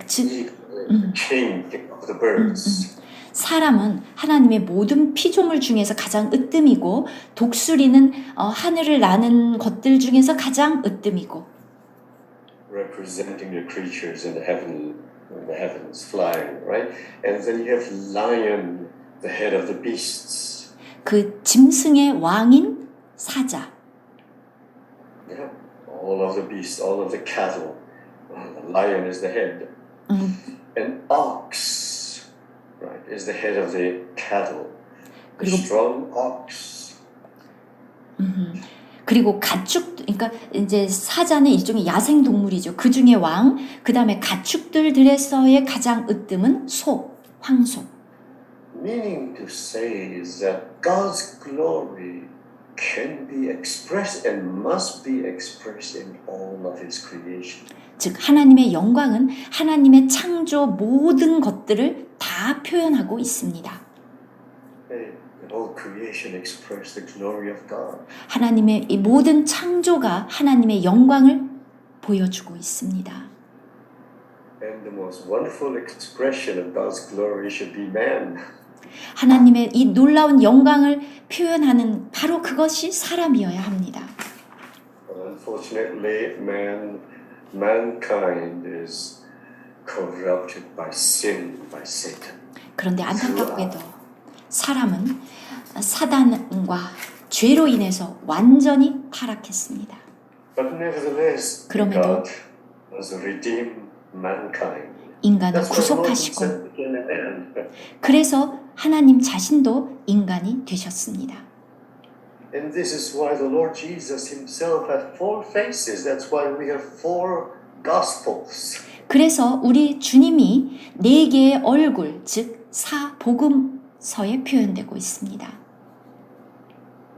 즉 Eagle is the king of the birds. 사람은 하나님의 모든 피조물 중에서 가장 으뜸이고 독수리는 하늘을 나는 것들 중에서 가장 으뜸이고 Representing the creatures in the heavens flying, right? And then you have lion, the head of the beasts. 그 짐승의 왕인 사자. Yeah, all of the beasts, all of the cattle. The lion is the head. And ox, right, is the head of the cattle. The 그리고 strong ox. 그리고 가축, 그러니까 이제 사자는 일종의 야생 동물이죠. 그 중에 왕, 그 다음에 가축들에서의 가장 으뜸은 소, 황소. Meaning to say is that God's glory can be expressed and must be expressed in all of His creation. 즉 하나님의 영광은 하나님의 창조 모든 것들을 다 표현하고 있습니다. The whole creation expressed the glory of God. 하나님의 이 모든 창조가 하나님의 영광을 보여주고 있습니다. And the most wonderful expression of God's glory should be man. 하나님의 이 놀라운 영광을 표현하는 바로 그것이 사람이어야 합니다. But unfortunately, mankind is corrupted by sin, by Satan. 그런데 안타깝게도 사람은 사단과 죄로 인해서 완전히 타락했습니다. But nevertheless, 그럼에도 God has redeemed mankind. 인간을 That's why the Lord 구속하시고 himself became a man. 그래서 하나님 자신도 인간이 되셨습니다. And this is why the Lord Jesus himself had four faces. That's why we have four gospels. 그래서 우리 주님이 네 개의 얼굴, 즉 사복음서에 표현되고 있습니다.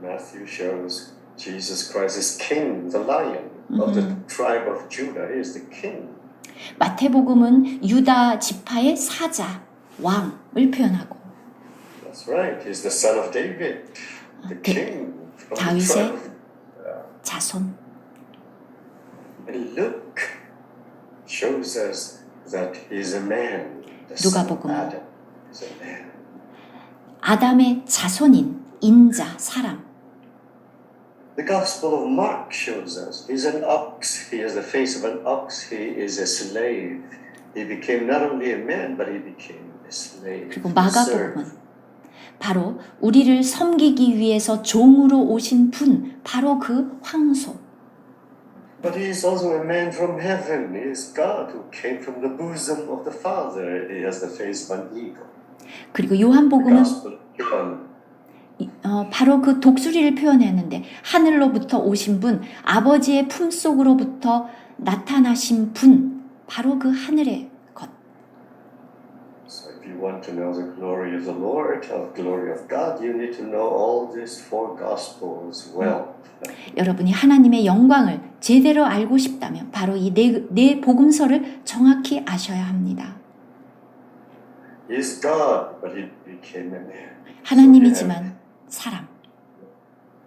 Matthew shows Jesus Christ is king, the lion of the tribe of Judah is the king. 마태복음은 유다 지파의 사자, 왕을 표현하고 That's right. He's the son of David, the king from the 다윗의 tribe. 자손. And Luke shows us that he's a man. The son of 누가복음. Adam is a man. 아담의 자손인 인자, 사람. The Gospel of Mark shows us he's an ox. He has the face of an ox. He is a slave. He became not only a man, but he became a slave. 그리고 to 마가복음은 serve. 바로 우리를 섬기기 위해서 종으로 오신 분, 바로 그 황소. But he is also a man from heaven. He is God who came from the bosom of the Father. He has the face of an eagle. 그리고 The 요한복음은 Gospel of John. 바로 그 독수리를 표현했는데 하늘로부터 오신 분, 아버지의 품속으로부터 나타나신 분, 바로 그 하늘의 것. So if you want to know the glory of the Lord, or the glory of God, you need to know all these four Gospels well. 여러분이 하나님의 영광을 제대로 알고 싶다면 바로 이 네 복음서를 정확히 아셔야 합니다. He is God, but he became a man. 하나님이지만 사람.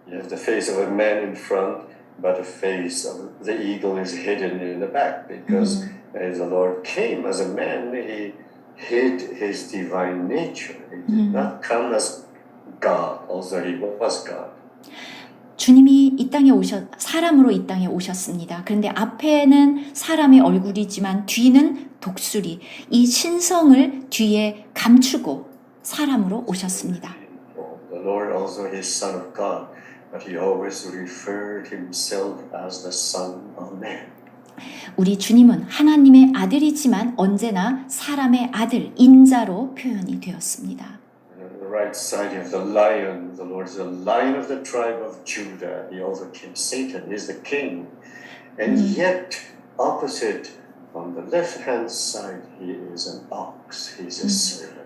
You have the face of a man in front, but the face of the eagle is hidden in the back because as the Lord came as a man, he hid his divine nature. He did not come as God, although he was God. 주님이 이 땅에 사람으로 이 땅에 오셨습니다. 그런데 앞에는 사람의 얼굴이지만 뒤는 독수리, 이 신성을 뒤에 감추고 사람으로 오셨습니다. The Lord also is Son of God, but he always referred himself as the Son of Man. 우리 주님은 하나님의 아들이지만 언제나 사람의 아들, 인자로 표현이 되었습니다. And on the right side of the lion, the Lord is the lion of the tribe of Judah. He overcame Satan. He is the king. And yet, opposite, on the left-hand side, he is an ox. He is a servant.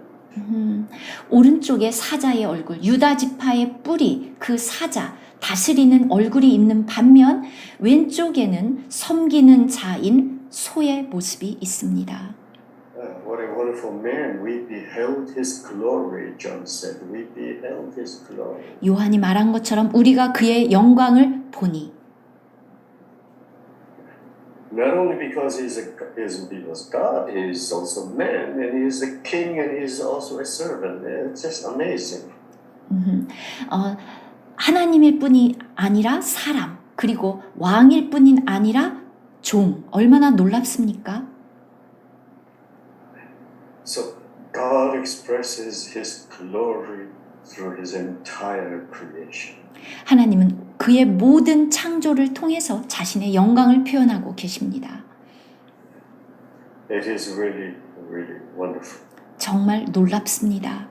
오른쪽에 사자의 얼굴, 유다 지파의 뿌리, 그 사자, 다스리는 얼굴이 있는 반면 왼쪽에는 섬기는 자인 소의 모습이 있습니다. What a wonderful man. We beheld his glory, John said. We beheld his glory. 요한이 말한 것처럼 우리가 그의 영광을 보니 Not only because he was God, he is also man, and he is a king, and he is also a servant. It's just amazing. 하나님일 뿐이 아니라 사람, 그리고 왕일 뿐이 아니라 종, 얼마나 놀랍습니까? So God expresses his glory through his entire creation. 하나님은 그의 모든 창조를 통해서 자신의 영광을 표현하고 계십니다. It is really, really wonderful. 정말 놀랍습니다.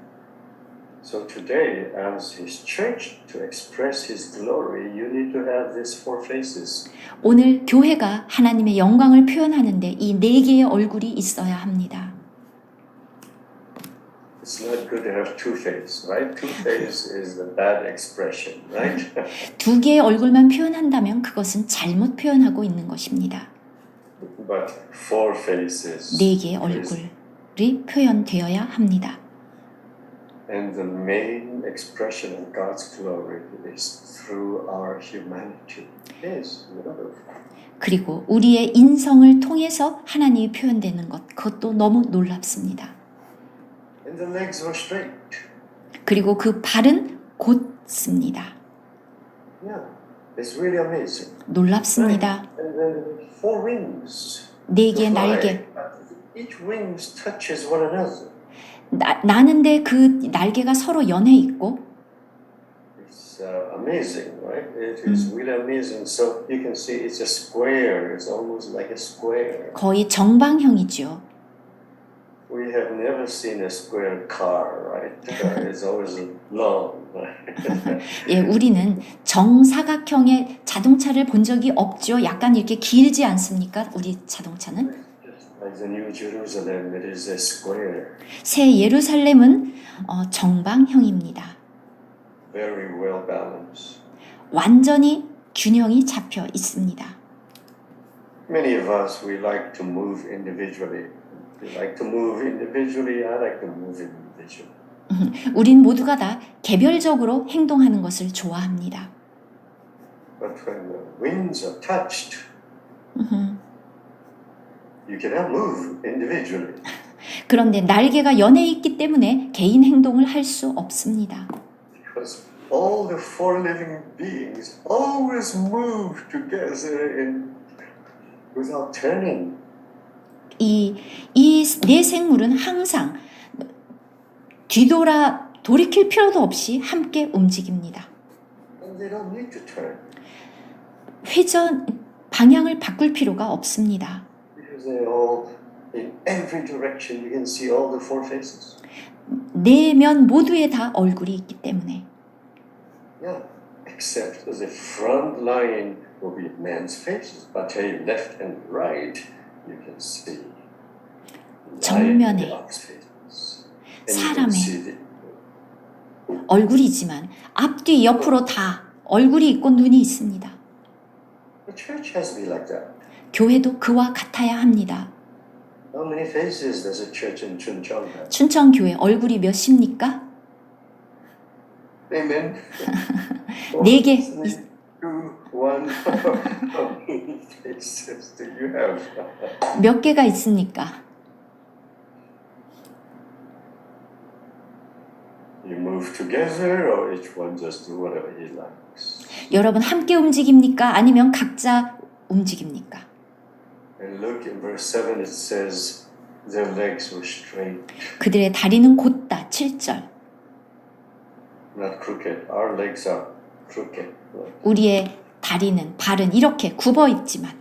So today, as his church, to express his glory, you need to have these four faces. 오늘 교회가 하나님의 영광을 표현하는데 이 네 개의 얼굴이 있어야 합니다. It's not good to have two faces, right? Two faces is the bad expression, right? 두 개의 얼굴만 표현한다면 그것은 잘못 표현하고 있는 것입니다. But four faces 네 개의 is 얼굴. 표현되어야 합니다. And the main expression of God's glory is through our humanity. Yes, wonderful. 그리고 우리의 인성을 통해서 하나님이 표현되는 것, 그것도 너무 놀랍습니다. And the legs were straight. 그리고 그 발은 곧습니다. Yeah, it's really amazing. 놀랍습니다. And then four wings. 네 to 개의 fly. 날개. Each wing touches one another. 나는데 그 날개가 서로 연해 있고 It's amazing, right? It is really amazing. So you can see it's a square. It's almost like a square. 거의 정방형이죠. We have never seen a square car, right? It's always long. 예, 우리는 정사각형의 자동차를 본 적이 없죠. 약간 이렇게 길지 않습니까? 우리 자동차는. Like the New Jerusalem, it is a square. 새 예루살렘은 정방형입니다. Very well balanced. 완전히 균형이 잡혀 있습니다. Many of us, we like to move individually. We like to move individually. I like to move individually. 우린 모두가 다 개별적으로 행동하는 것을 좋아합니다. But when the wings are touched, you cannot move individually. 그런데 날개가 연해 있기 때문에 개인 행동을 할 수 없습니다. Because all the four living beings always move together without turning. 이 네 생물은 항상 돌이킬 필요도 없이 함께 움직입니다. And they don't need to turn. 방향을 바꿀 필요가 없습니다. Because they all, in every direction, you can see all the four faces. 네 면 모두에 다 얼굴이 있기 때문에. Yeah, except the front line will be man's faces, but left and right, you can see 정면에 사람의 얼굴이지만 앞뒤 옆으로 다 얼굴이 있고 눈이 있습니다. The church has to be like that. 교회도 그와 같아야 합니다. How many faces does a church in Chuncheon have? 춘천교회 얼굴이 몇입니까? Amen. 네 개. 3, 2, 1. How many faces do you have? 몇 개가 있습니까? You move together, or each one just do whatever he likes. 여러분 함께 움직입니까? 아니면 각자 움직입니까? And look in verse 7, it says, their legs were straight, 그들의 다리는 곧다. 7절. not crooked. Our legs are crooked. 우리의 발은 이렇게 굽어 있지만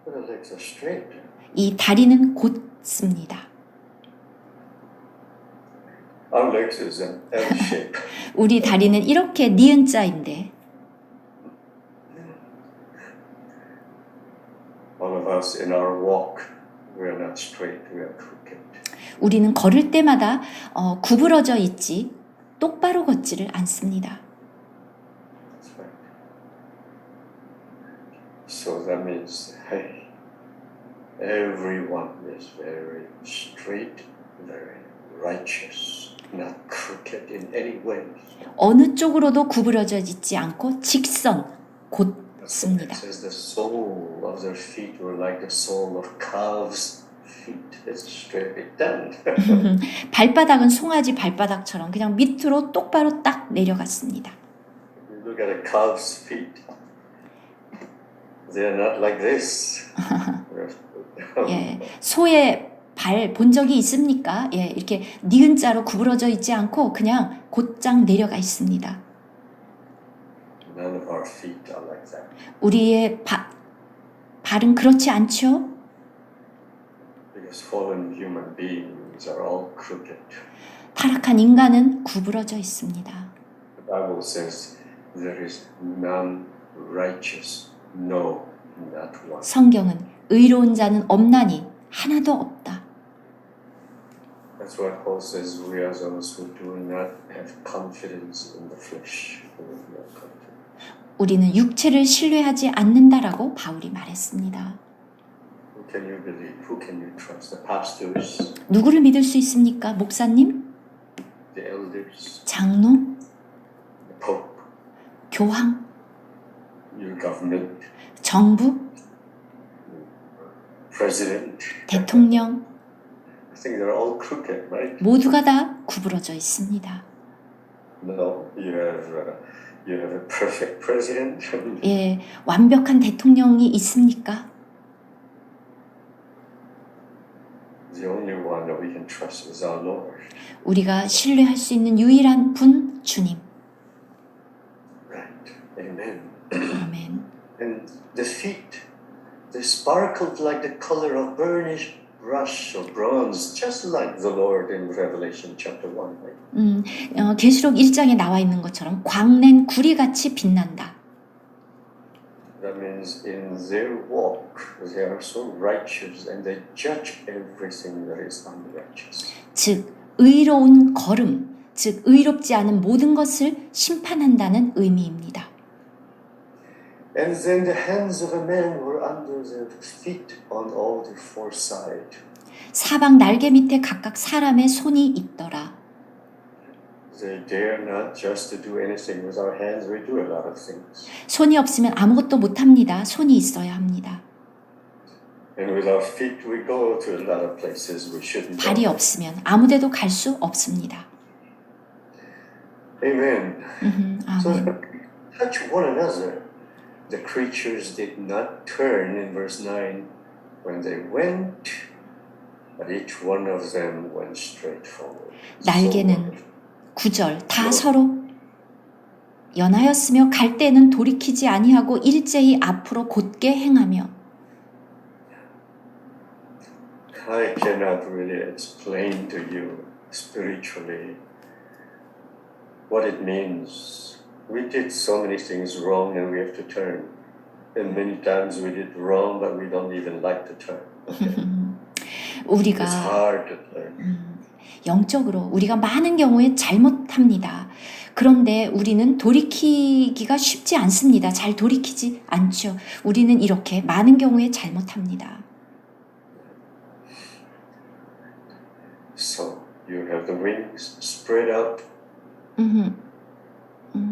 But the legs are straight. 이 다리는 곧습니다. Our legs is an L shape. 우리 다리는 이렇게 니은자인데 All of us in our walk, we are not straight, we are crooked. 우리는 걸을 때마다 구부러져 있지 똑바로 걷지를 않습니다. That's right. So that means, hey, everyone is very straight, very righteous, not crooked in any way. 어느 쪽으로도 구부러져 있지 않고 직선, 곧습니다. It says the sole of their feet were like the sole of calves' feet. It's straight down. 발바닥은 송아지 발바닥처럼 그냥 밑으로 똑바로 딱 내려갔습니다. You look at a calf's feet. They are not like this. 예, 소의 발 본 적이 있습니까? 예, 이렇게 니은자로 구부러져 있지 않고 그냥 곧장 내려가 있습니다. None of our feet are like that. 우리의 발은 그렇지 않죠? Because fallen human beings are all crooked. 타락한 인간은 구부러져 있습니다. The Bible says there is none righteous, no, not one. 성경은 의로운 자는 없나니 하나도 없다. That's why Paul says we are those who do not have confidence in the flesh. 우리는 육체를 신뢰하지 않는다라고 바울이 말했습니다. We can you believe? Who can you trust? The pastors, 누구를 믿을 수 있습니까? 목사님, the elders, 장로, the pope, 교황, your government, 정부, president. 대통령 I think they're all crooked, right? 모두가 다 구부러져 있습니다. No, you have a perfect president. 예, 완벽한 대통령이 있습니까? The only one that we can trust is our Lord. 우리가 신뢰할 수 있는 유일한 분 주님. Right. Amen. 아멘. And the feet, they sparkled like the color of burnished brass or bronze, just like the Lord in Revelation chapter 1. Right? 계시록 1장에 나와 있는 것처럼 광낸 구리같이 빛난다. That means in their walk, they are so righteous and they judge everything that is unrighteous. 즉 의로운 걸음, 즉 의롭지 않은 모든 것을 심판한다는 의미입니다. And then the hands of a man were under their feet on all the four sides. 사방 날개 밑에 각각 사람의 손이 있더라. They dare not just to do anything with our hands. We do a lot of things. 손이 없으면 아무것도 못합니다. 손이 있어야 합니다. And with our feet, we go to a lot of places we shouldn't 발이 go. 없으면 아무데도 갈 수 없습니다. Amen. So 아멘. touch one another. The creatures did not turn in verse 9 when they went, but each one of them went straight forward. 날개는 9절 다 서로 연하였으며 갈 때는 돌이키지 아니하고 일제히 앞으로 곧게 행하며. I cannot really explain to you spiritually what it means. We did so many things wrong and we have to turn. And many times we did wrong, but we don't even like to turn. Okay? 우리가 It's hard to turn. 영적으로 우리가 많은 경우에 잘못합니다. 그런데 우리는 돌이키기가 쉽지 않습니다. 잘 돌이키지 않죠. 우리는 이렇게 많은 경우에 잘못합니다. So you have the wings spread out 음,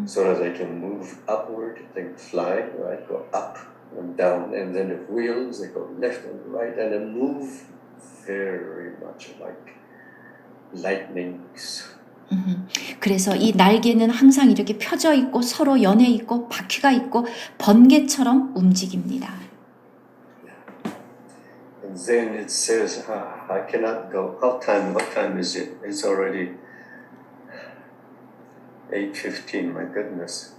so that they can move upward, they can fly, right? Go up and down, and then the wheels, they go left and right, and they move very much like lightnings. 그래서 이 날개는 항상 이렇게 펴져 있고 서로 연해 있고 바퀴가 있고 번개처럼 움직입니다. And then it says, I cannot go. What time is it? It's already 8:15. My goodness.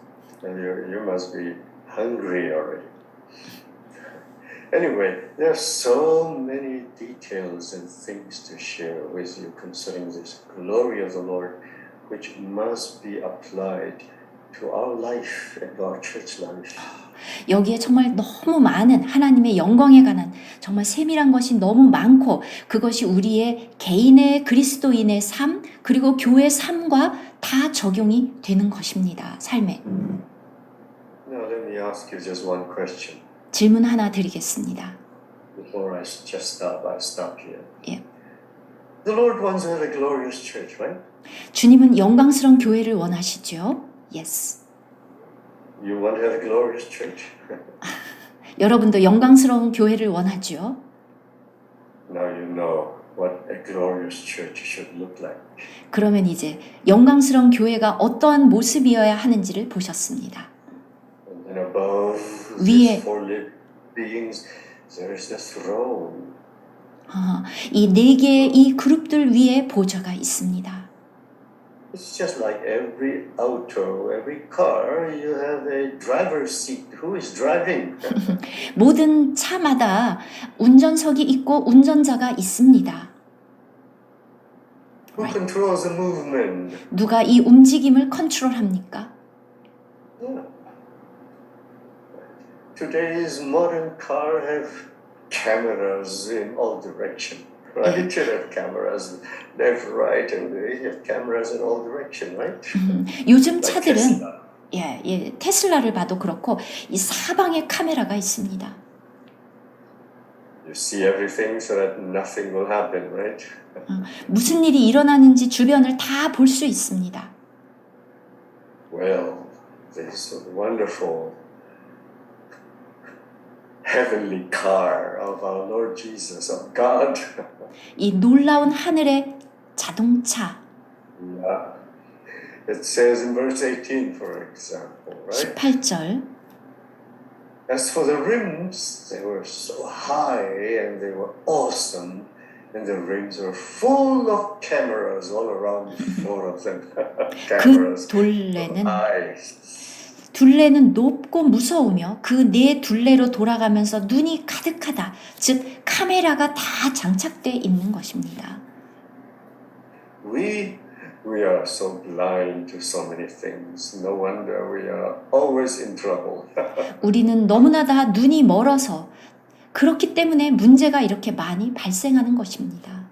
And you must be hungry already. Anyway, there are so many details and things to share with you concerning this glory of the Lord, which must be applied to our life and our church life. 여기에 정말 너무 많은 하나님의 영광에 관한 정말 세밀한 것이 너무 많고 그것이 우리의 개인의 그리스도인의 삶 그리고 교회 삶과 다 적용이 되는 것입니다. 삶에. Now let me ask you just one question. 질문 하나 드리겠습니다. Before I just stop here. 예. The Lord wants to have a glorious church, right? 주님은 영광스러운 교회를 원하시죠? Yes. You want to have a glorious church? 여러분도 영광스러운 교회를 원하죠? Now you know what a glorious church should look like. 그러면 이제 영광스러운 교회가 어떠한 모습이어야 하는지를 보셨습니다. And then above 위에 these four living beings, there is the throne. 이 네 개의 이 그룹들 위에 보좌가 있습니다. It's just like every auto, every car, you have a driver's seat. Who is driving? 모든 차마다 운전석이 있고 운전자가 있습니다. Who controls the movement? 누가 이 움직임을 컨트롤합니까? Yeah. Today's modern car have cameras in all direction, right? You have cameras left, right, and they have cameras in all direction, right? 요즘 Like 차들은 Tesla. 테슬라를 봐도 그렇고 이 사방에 카메라가 있습니다. You see everything so that nothing will happen, right? 무슨 일이 일어나는지 주변을 다 볼 수 있습니다. Well, this wonderful heavenly car of our Lord Jesus, of God. 이 놀라운 하늘의 자동차 Yeah. It says in verse 18, for example, right? 18절 As for the rims, they were so high and they were awesome, and the rims were full of cameras all around, four of them. 그 cameras. 둘레는 Eyes. 둘레는 높고 무서우며 그 네 둘레로 돌아가면서 눈이 가득하다. 즉 카메라가 다 장착돼 있는 것입니다. We are so blind to so many things. No wonder we are always in trouble. 우리는 너무나 다 눈이 멀어서 그렇기 때문에 문제가 이렇게 많이 발생하는 것입니다.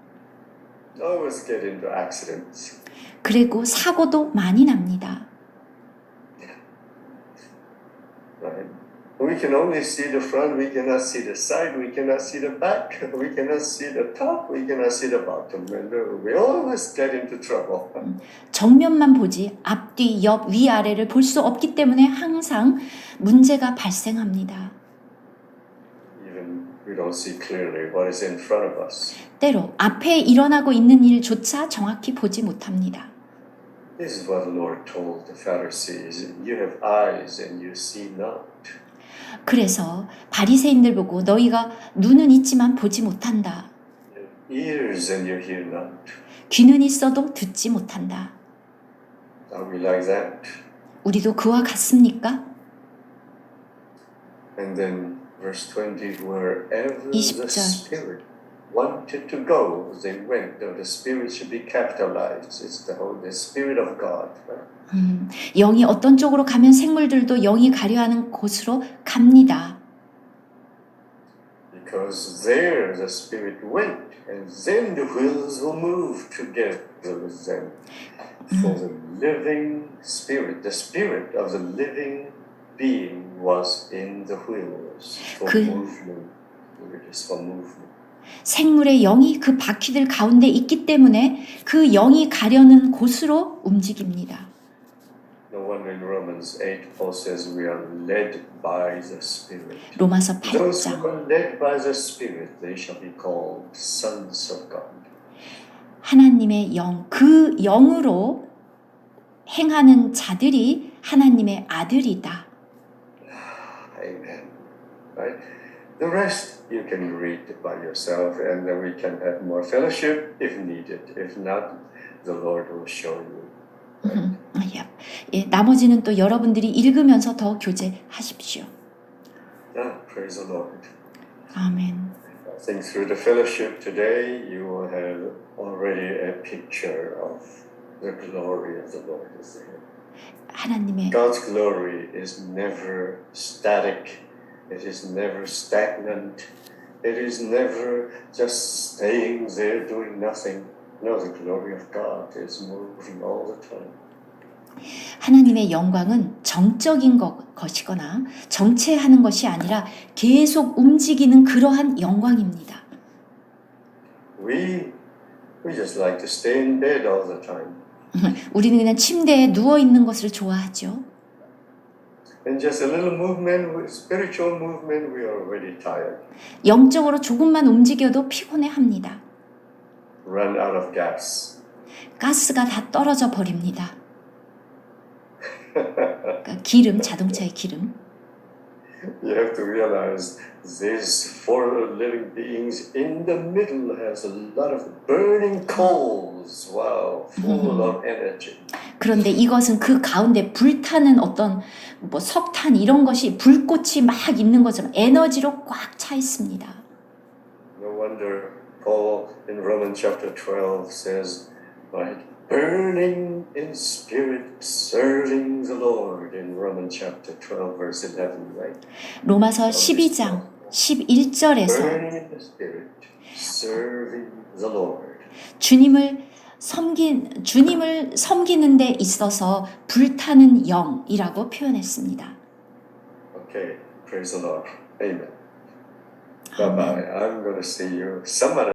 Always get into accidents. 그리고 사고도 많이 납니다. Right? We can only see the front, we cannot see the side, we cannot see the back, we cannot see the top, we cannot see the bottom. And we always get into trouble. 정면만 보지 앞뒤, 옆, 위, 아래를 볼 수 없기 때문에 항상 문제가 발생합니다. Even we don't see clearly what is in front of us. 때로 앞에 일어나고 있는 일조차 정확히 보지 못합니다. This is what the Lord told the Pharisees. You have eyes and you see not. 그래서 바리새인들 보고 너희가 눈은 있지만 보지 못한다. Ears and you hear not. 귀는 있어도 듣지 못한다. Are we like that? 우리도 그와 같습니까? And then verse 20, wherever 20절. the Spirit wanted to go, they went. Though the Spirit should be capitalized. It's the Spirit of God. Right? 영이 어떤 쪽으로 가면 생물들도 영이 가려 하는 곳으로 갑니다. Because there the Spirit went, and then the wheels will move together with them. For the living Spirit, the Spirit of the living being was in the wheels for movement. It is for movement. 생물의 영이 그 바퀴들 가운데 있기 때문에 그 영이 가려는 곳으로 움직입니다. No wonder in Romans 8 Paul says we are led by the Spirit. 로마서 Those who 8장 are led by the Spirit, they shall be called sons of God. 하나님의 영, 그 영으로 행하는 자들이 하나님의 아들이다. Amen. Right? The rest you can read by yourself, and then we can have more fellowship if needed. If not, the Lord will show you. 예, 나머지는 또 여러분들이 읽으면서 더 교제하십시오. Praise the Lord. 아멘. I think through the fellowship today, you will have already a picture of the glory of the Lord is there. 하나님의 God's glory is never static. It is never stagnant. It is never just staying there doing nothing. No, the glory of God is moving all the time. 하나님의 영광은 정적인 것이거나 정체하는 것이 아니라 계속 움직이는 그러한 영광입니다. We just like to stay in bed all the time. 우리는 그냥 침대에 누워 있는 것을 좋아하죠. And just a little movement, spiritual movement, we are already tired. 영적으로 조금만 움직여도 피곤해합니다. Run out of gas. 가스가 다 떨어져 버립니다. 그러니까 기름, 자동차의 기름. You have to realize these four living beings in the middle has a lot of burning coals. Wow, full of energy. 그런데 이것은 그 가운데 불타는 어떤 뭐 석탄 이런 것이 불꽃이 막 있는 것처럼 에너지로 꽉 차 있습니다. No wonder Paul in Romans chapter 12 says, right, burning in spirit, serving the Lord in Romans chapter 12 verse 11, right? 로마서 12장 11절에서 Burning in the spirit, serving the Lord. 주님을 섬기는 데 있어서 불타는 영이라고 표현했습니다. Okay, praise the Lord. Amen. Bye bye. I'm going to see you some other